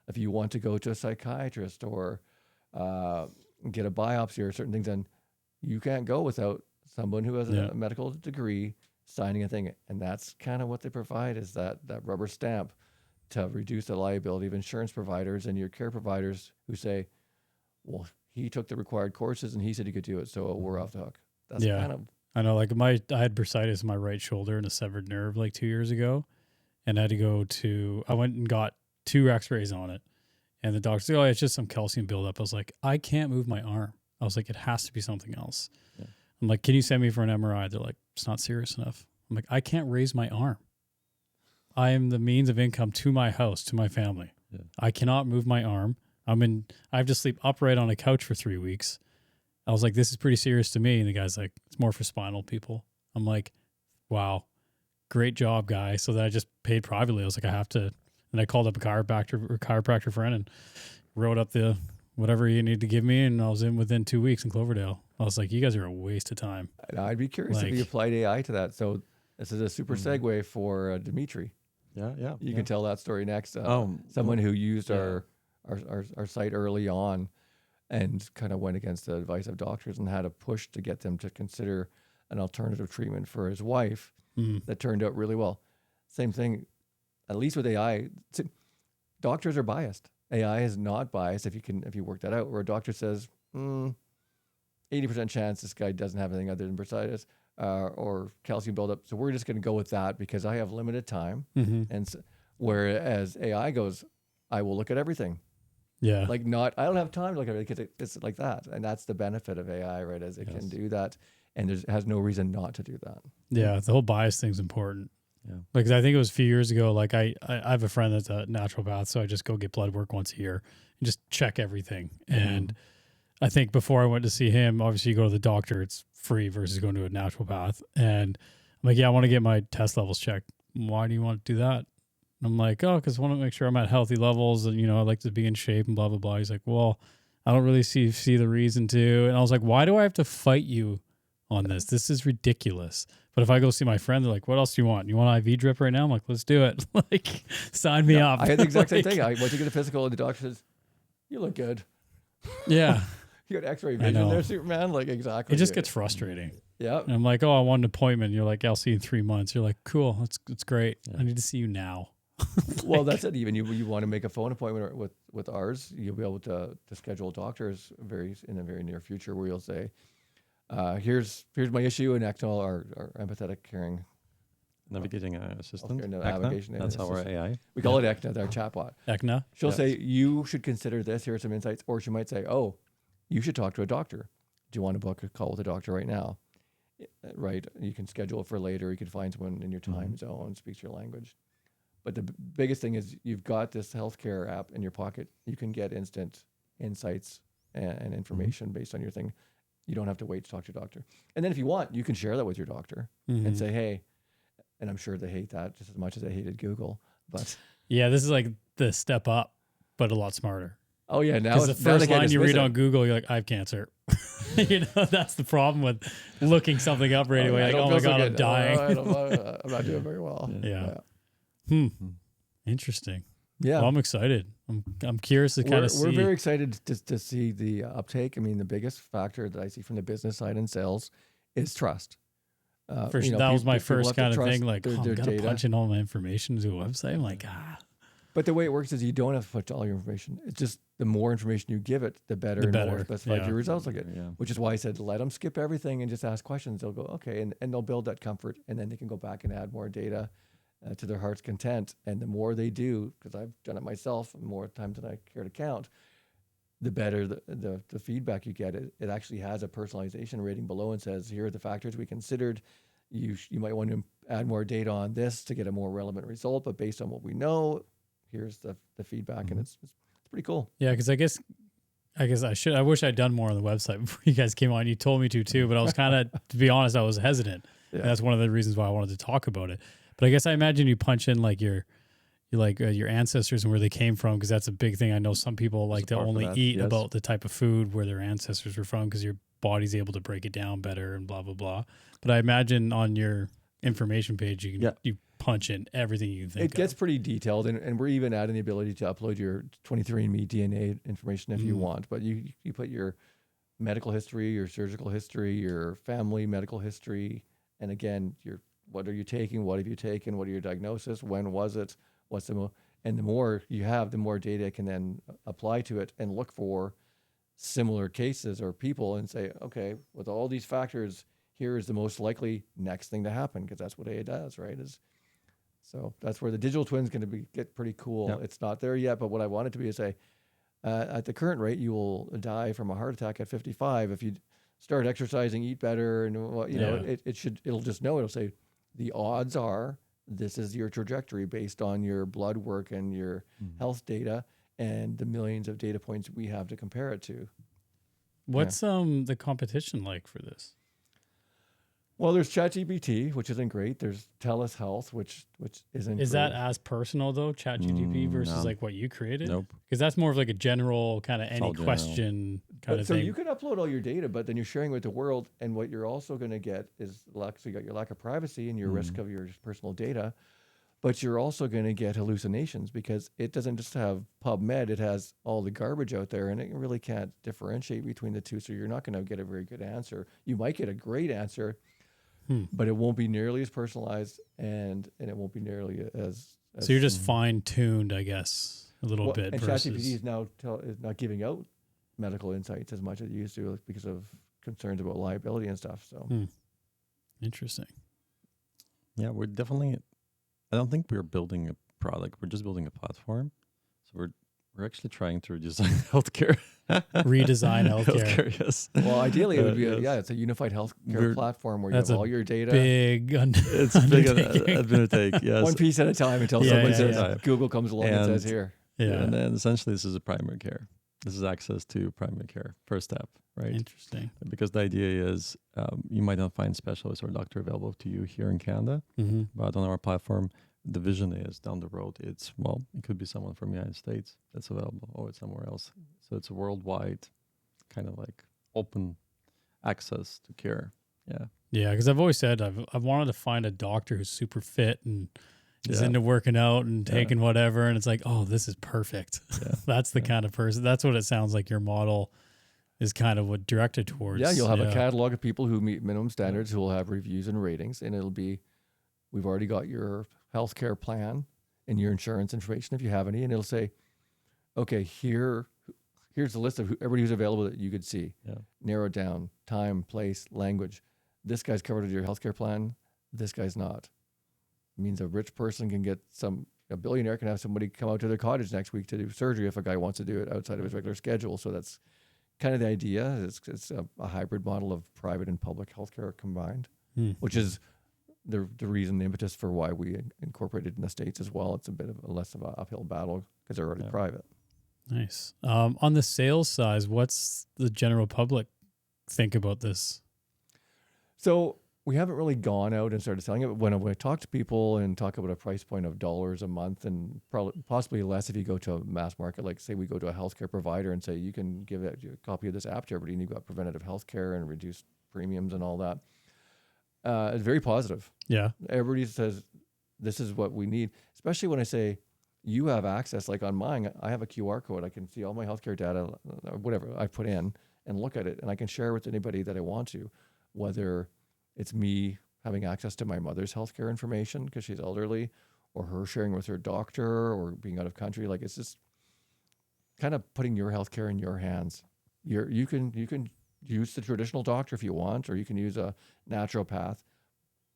if you want to go to a psychiatrist or get a biopsy or certain things. And you can't go without someone who has a medical degree signing a thing. And that's kind of what they provide, is that rubber stamp to reduce the liability of insurance providers and your care providers who say, well, he took the required courses and he said he could do it, so we're off the hook. That's kind of... I know, like I had bursitis in my right shoulder and a severed nerve like 2 years ago, and I had to go I went and got 2 x-rays on it, and the doctor said, oh, it's just some calcium buildup. I was like, I can't move my arm. I was like, it has to be something else. Yeah. I'm like, can you send me for an MRI? They're like, it's not serious enough. I'm like, I can't raise my arm. I am the means of income to my house, to my family. Yeah. I cannot move my arm. I have to sleep upright on a couch for 3 weeks. I was like, this is pretty serious to me. And the guy's like, it's more for spinal people. I'm like, wow, great job, guy. So then I just paid privately. I was like, I have to. And I called up a chiropractor friend and wrote up the whatever you need to give me. And I was in within 2 weeks in Cloverdale. I was like, you guys are a waste of time. I'd be curious if you applied AI to that. So this is a super segue for Dimitri. Yeah. You can tell that story next. Someone who used our site early on and kind of went against the advice of doctors and had a push to get them to consider an alternative treatment for his wife that turned out really well. Same thing, at least with AI, doctors are biased. AI is not biased if you work that out, where a doctor says, 80% chance this guy doesn't have anything other than bursitis or calcium buildup. So we're just going to go with that because I have limited time. And whereas AI goes, I will look at everything. Yeah. Like I don't have time to look at it because it's like that. And that's the benefit of AI, right? As it can do that. And has no reason not to do that. Yeah. The whole bias thing's important. Yeah. Like, I think it was a few years ago, like I have a friend that's a naturopath. So I just go get blood work once a year and just check everything. And I think before I went to see him, obviously you go to the doctor, it's free versus going to a naturopath. And I'm like, yeah, I want to get my test levels checked. Why do you want to do that? I'm like, oh, because I want to make sure I'm at healthy levels and, I like to be in shape and blah, blah, blah. He's like, well, I don't really see the reason to. And I was like, why do I have to fight you on this? This is ridiculous. But if I go see my friend, they're like, what else do you want? You want an IV drip right now? I'm like, let's do it. Like, sign me up. I had the exact same thing. I went to get a physical and the doctor says, you look good. Yeah. You got X-ray I vision know. there, Superman. Like exactly. It just dude. gets frustrating. Yeah. And I'm like, oh, I want an appointment. You're like, I'll see you in 3 months. You're like, cool, it's great. I need to see you now. Well, that's it. Even you want to make a phone appointment with ours, you'll be able to schedule doctors in the very near future where you'll say, here's my issue, and Actel, our empathetic caring Navigating assistant. healthcare ECNA, navigation that's our assistant. AI. We call it ECNA, our chatbot. ECNA? She'll Yes. say, you should consider this. Here are some insights. Or she might say, oh, you should talk to a doctor. Do you want to book a call with a doctor right now? Right. You can schedule it for later. You can find someone in your time zone, speaks your language. But the biggest thing is you've got this healthcare app in your pocket. You can get instant insights and information based on your thing. You don't have to wait to talk to your doctor. And then if you want, you can share that with your doctor and say, hey, and I'm sure they hate that just as much as they hated Google. But Yeah, this is like the step up, but a lot smarter. oh yeah, now Because the it's- now they first can't line you dismiss read it. on Google, you're like, I have cancer. You know, that's the problem with looking something up right away. I Like, don't oh my feel so God, I'm good. dying. I'm not doing very well. Yeah. Interesting. Yeah. Well, I'm excited. I'm curious to kind of see. We're very excited to see the uptake. I mean, the biggest factor that I see from the business side and sales is trust. that was my first kind of thing. Like, their I'm gonna data. punch in all my information to a website. I'm like, But the way it works is you don't have to put all your information. It's just the more information you give it, the better and more better, specified yeah. your results will get. Yeah. Which is why I said let them skip everything and just ask questions. They'll go, okay, and they'll build that comfort, and then they can go back and add more data to their heart's content. And the more they do, because I've done it myself more times than I care to count, the better the feedback you get. It actually has a personalization rating below and says, here are the factors we considered. You might want to add more data on this to get a more relevant result, but based on what we know, here's the feedback, and it's pretty cool. yeah, because I guess I wish I'd done more on the website before you guys came on. You told me to too, but I was kind of, to be honest, I was hesitant. Yeah. And that's one of the reasons why I wanted to talk about it. But I guess I imagine you punch in like your ancestors and where they came from, because that's a big thing. I know some people like to Support for only that, eat yes. about the type of food where their ancestors were from, because your body's able to break it down better and blah blah blah. But I imagine on your information page you can you punch in everything you think. It gets pretty detailed, and we're even adding the ability to upload your 23andMe DNA information if you want. But you put your medical history, your surgical history, your family medical history, and again, what are you taking? What have you taken? What are your diagnosis? When was it? And the more you have, the more data it can then apply to it and look for similar cases or people and say, okay, with all these factors, here is the most likely next thing to happen, because that's what AI does, right? So that's where the digital twin is going to get pretty cool. Yep. It's not there yet, but what I want it to be is say, at the current rate, you will die from a heart attack at 55 if you start exercising, eat better, and it'll just know. It'll say the odds are this is your trajectory based on your blood work and your health data and the millions of data points we have to compare it to. What's the competition like for this? Well, there's ChatGPT, which isn't great. There's TELUS Health, which isn't. Is great. that as personal though, ChatGPT versus no. like what you created? Nope. Because that's more of like a general kind of any all general. question kind of So thing. you can upload all your data, but then you're sharing with the world, and what you're also going to get is so you got your lack of privacy and your risk of your personal data, but you're also going to get hallucinations, because it doesn't just have PubMed; it has all the garbage out there, and it really can't differentiate between the two. So you're not going to get a very good answer. You might get a great answer, but it won't be nearly as personalized, and it won't be nearly as So you're just fine tuned, I guess, a little bit. And Versus ChatGPT is not giving out medical insights as much as it used to, because of concerns about liability and stuff. So interesting. Yeah, we're definitely. I don't think we're building a product. We're just building a platform. So we're actually trying to redesign healthcare. Redesign healthcare. Yes. well, ideally it would be Yes. it's a unified healthcare We're- platform where you That's have a all your data Big. It's a big undertaking. undertake. Yes. one piece at a time until Yeah, someone yeah, says yeah. Google comes along and And- says here. Yeah. And then essentially this is a primary care. This is access to primary care. First step, right? Interesting. Because the idea is you might not find specialists or doctor available to you here in Canada, Mm-hmm. but on our platform, the vision is down the road. It could be someone from the United States that's available, or it's somewhere else. So it's a worldwide kind of like open access to care. Yeah. Yeah, because I've always said I've wanted to find a doctor who's super fit and is Yeah. into working out and taking whatever, and it's like, oh, this is perfect. Yeah. That's the kind of person. That's what it sounds like your model is kind of what directed towards. Yeah, you'll have a catalog of people who meet minimum standards who will have reviews and ratings, and it'll be, we've already got your healthcare plan and your insurance information if you have any, and it'll say, okay, here's the list of everybody who's available that you could see. Yeah. Narrow it down, time, place, language. This guy's covered under your healthcare plan. This guy's not. It means a rich person can get a billionaire can have somebody come out to their cottage next week to do surgery if a guy wants to do it outside of his regular schedule. So that's kind of the idea. It's a hybrid model of private and public healthcare combined, which is the reason, the impetus for why we incorporated in the States as well. It's a bit of less of an uphill battle because they're already private. Nice. On the sales side, what's the general public think about this? So we haven't really gone out and started selling it. But when I talk to people and talk about a price point of dollars a month, and probably possibly less if you go to a mass market, like say we go to a healthcare provider and say you can give a copy of this app to everybody, and you've got preventative healthcare and reduced premiums and all that. It's very positive. Yeah, everybody says this is what we need, especially when I say you have access. Like on mine, I have a QR code. I can see all my healthcare data, whatever I put in, and look at it, and I can share with anybody that I want to, whether it's me having access to my mother's healthcare information because she's elderly, or her sharing with her doctor, or being out of country. Like, it's just kind of putting your healthcare in your hands. You can use the traditional doctor if you want, or you can use a naturopath,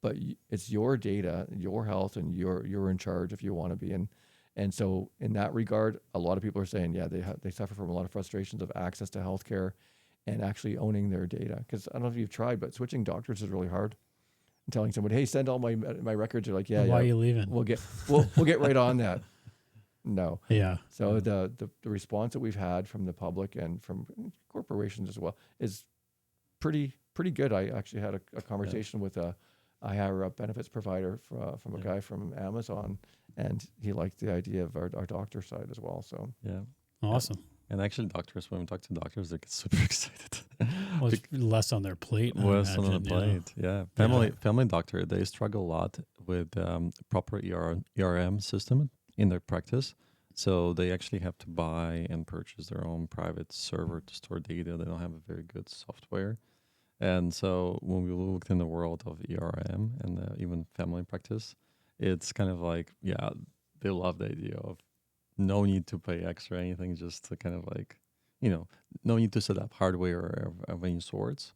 but it's your data, your health, and you're in charge if you want to be. And so in that regard, a lot of people are saying, yeah, they suffer from a lot of frustrations of access to healthcare and actually owning their data. Because I don't know if you've tried, but switching doctors is really hard. And telling somebody, hey, send all my records. They're like, yeah, why are you leaving? We'll get right on that. No. Yeah. So the response that we've had from the public and from corporations as well is pretty good. I actually had a conversation with a higher up benefits provider from a guy from Amazon, and he liked the idea of our doctor side as well. So awesome. And actually, doctors, when we talk to doctors, they get super excited. Well, it's less on their plate. Less on the plate, yeah. Family doctor, they struggle a lot with proper ERM system in their practice. So they actually have to buy and purchase their own private server to store data. They don't have a very good software. And so when we looked in the world of ERM and even family practice, it's kind of like, they love the idea of no need to pay extra anything, just to kind of like, no need to set up hardware of any sorts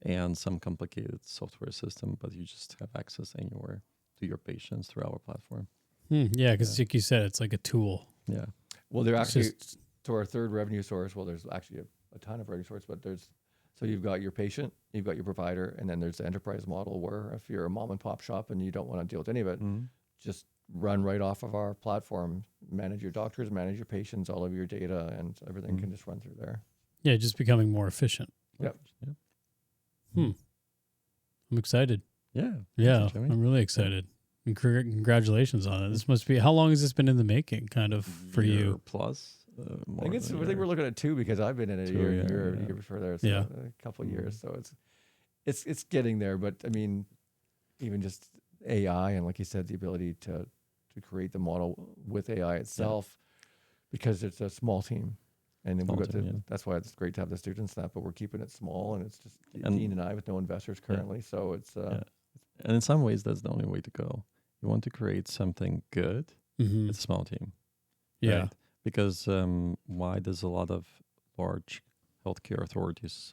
and some complicated software system, but you just have access anywhere to your patients through our platform. Yeah, because like you said, it's like a tool. Yeah. Well, they're actually, to our third revenue source, well, there's actually a ton of revenue sources, but so you've got your patient, you've got your provider, and then there's the enterprise model where if you're a mom and pop shop and you don't want to deal with any of it, just run right off of our platform, manage your doctors, manage your patients, all of your data, and everything can just run through there. Yeah, just becoming more efficient. Yep. I'm excited. Yeah. I'm really excited. And congratulations on it. This must be, how long has this been in the making, kind of, for you? Plus. I think we're looking at 2 because I've been in it a year before there. So a couple of years. So it's getting there. But I mean, even just AI and, like you said, the ability to create the model with AI itself, because it's a small team. And then that's why it's great to have the students that, but we're keeping it small, and it's just Dean and I with no investors currently. So it's and in some ways that's the only way to go. You want to create something good. It's a small team. Yeah. Right? Because why does a lot of large healthcare authorities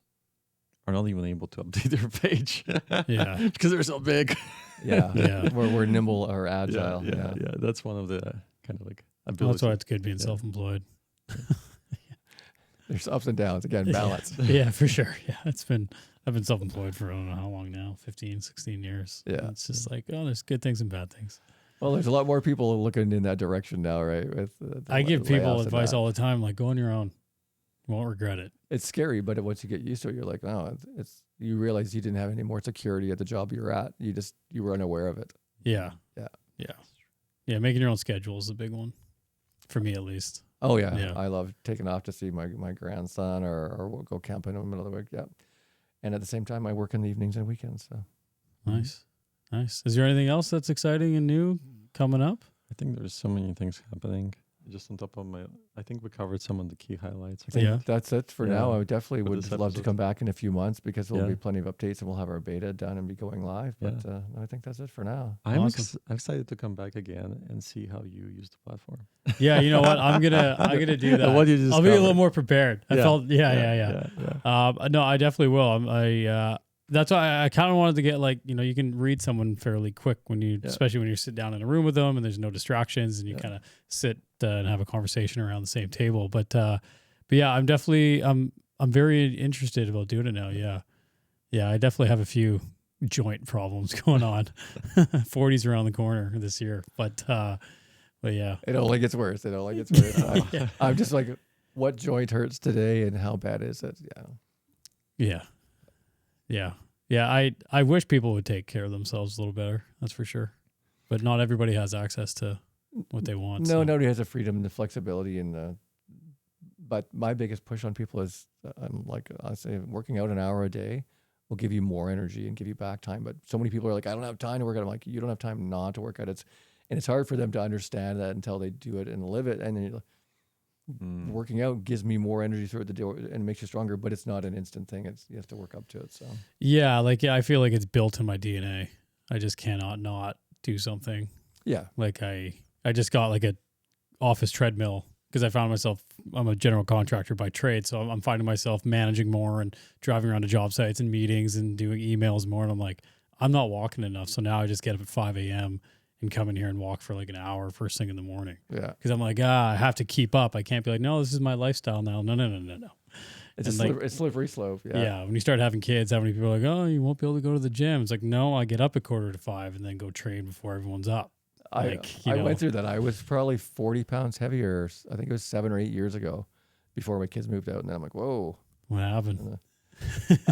are not even able to update their page? Because they're so big. We're nimble or agile. Yeah. That's one of the kind of like abilities. Well, that's why it's good being self-employed. There's ups and downs. Again, balance. Yeah, for sure. Yeah, I've been self-employed for I don't know how long now, 15, 16 years. Yeah. It's just like, there's good things and bad things. Well, there's a lot more people looking in that direction now, right? I give people advice all the time, like, go on your own. You won't regret it. It's scary, but once you get used to it, you're like, you realize you didn't have any more security at the job you're at. You were unaware of it. Yeah. Making your own schedule is a big one, for me at least. Oh yeah. I love taking off to see my grandson, or we'll go camping in the middle of the week. Yeah, and at the same time, I work in the evenings and weekends. So nice. Is there anything else that's exciting and new coming up? I think there's so many things happening. just on top of my, I think we covered some of the key highlights. I think Yeah. that's it for now. Yeah. I definitely For would this love to episode. come back in a few months because there'll Yeah. be plenty of updates and we'll have our beta done and be going live. But I think that's it for now. I'm Awesome. excited to come back again and see how you use the platform. Yeah, you know what? I'm gonna do that. What you just I'll be a little covered. more prepared. I Yeah. felt, yeah. No, I definitely will. That's why I kind of wanted to get, like, you can read someone fairly quick when you, especially when you sit down in a room with them and there's no distractions and you kind of sit and have a conversation around the same table. But yeah, I'm definitely, I'm very interested about doing it now. Yeah. I definitely have a few joint problems going on. 40's around the corner this year, but yeah. It only gets worse. I'm just like, what joint hurts today and how bad is it? Yeah. Yeah. I wish people would take care of themselves a little better. That's for sure. But not everybody has access to what they want. No, so. nobody has the freedom and the flexibility but my biggest push on people is I say working out an hour a day will give you more energy and give you back time. But so many people are like, I don't have time to work out. I'm like, you don't have time not to work out. And it's hard for them to understand that until they do it and live it. And then working out gives me more energy throughout the day and makes you stronger, but it's not an instant thing. You have to work up to it. So Yeah, I feel like it's built in my DNA. I just cannot not do something. yeah, Like I just got like a office treadmill because I found myself, I'm a general contractor by trade. So I'm finding myself managing more and driving around to job sites and meetings and doing emails more. And I'm like, I'm not walking enough. So now I just get up at 5 a.m. and come in here and walk for like an hour first thing in the morning. yeah. Because I'm like, I have to keep up. I can't be like, no, this is my lifestyle now. No. It's And a slippery slope. Yeah. When you start having kids, how many people are like, oh, you won't be able to go to the gym? It's like, no, I get up at 4:45 and then go train before everyone's up. I know. went through that. I was probably 40 pounds heavier. I think it was 7 or 8 years ago before my kids moved out. And then I'm like, whoa. What happened?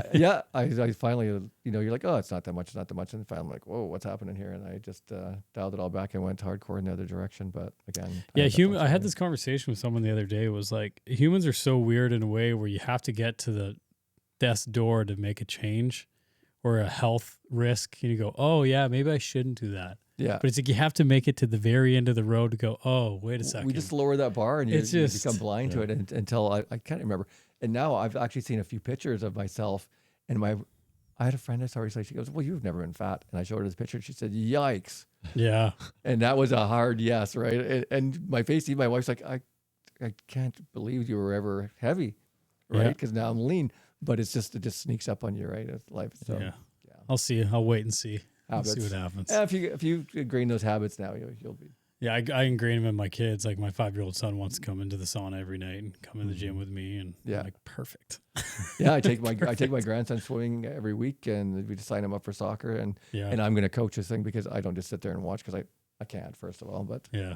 I finally, you're like, oh, it's not that much. And finally I'm like, whoa, what's happening here? And I just dialed it all back and went hardcore in the other direction. But again, I had this conversation with someone the other day. It was like, humans are so weird in a way where you have to get to the death's door to make a change or a health risk. And you go, oh yeah, maybe I shouldn't do that. Yeah. But it's like you have to make it to the very end of the road to go, oh, wait a second. We just lower that bar and you just become blind to it until I can't remember. And now I've actually seen a few pictures of myself and I had a friend I saw recently. She goes, well, you've never been fat. And I showed her this picture and she said, yikes. Yeah. And that was a hard yes, right? And my face, even my wife's like, I can't believe you were ever heavy, right? Because now I'm lean, but it just sneaks up on you, right? It's life. So, yeah. I'll see. I'll wait and see. Habits. See what happens. Yeah, if you ingrain those habits now, you'll be. Yeah, I ingrain them in my kids. Like my 5-year-old son wants to come into the sauna every night and come in the gym with me, and I'm like, perfect. Yeah, I take my grandson swimming every week, and we just sign him up for soccer, and I'm going to coach this thing because I don't just sit there and watch because I can't, first of all, but yeah,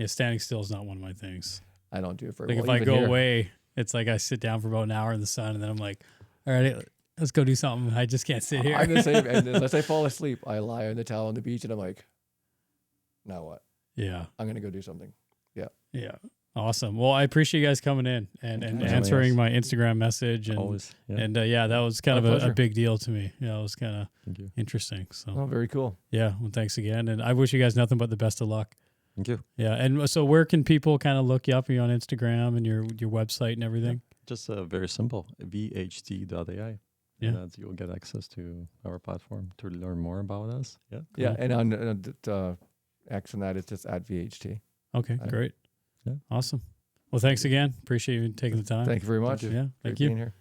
standing still is not one of my things. I don't do it for like if I go away, it's like I sit down for about an hour in the sun, and then I'm like, all right, let's go do something. I just can't sit here. I'm the same, and unless I fall asleep, I lie on the towel on the beach, and I'm like, now what? Yeah. I'm going to go do something. Yeah. Yeah. Awesome. Well, I appreciate you guys coming in and answering my Instagram message. And, Always. Yeah. And that was kind of a big deal to me. Yeah, it was kind of interesting. So, oh, very cool. Yeah. Well, thanks again. And I wish you guys nothing but the best of luck. Thank you. Yeah. And so where can people kind of look you up? Are you on Instagram and your website and everything? Just very simple, VHT.ai. Yeah. And you'll get access to our platform to learn more about us. Yeah. Cool. Yeah. And on X and that, it's just at VHT. Okay, great. Yeah. Awesome. Well, thanks again. Appreciate you taking the time. Thank you very much. Yeah, thank Great you. being here.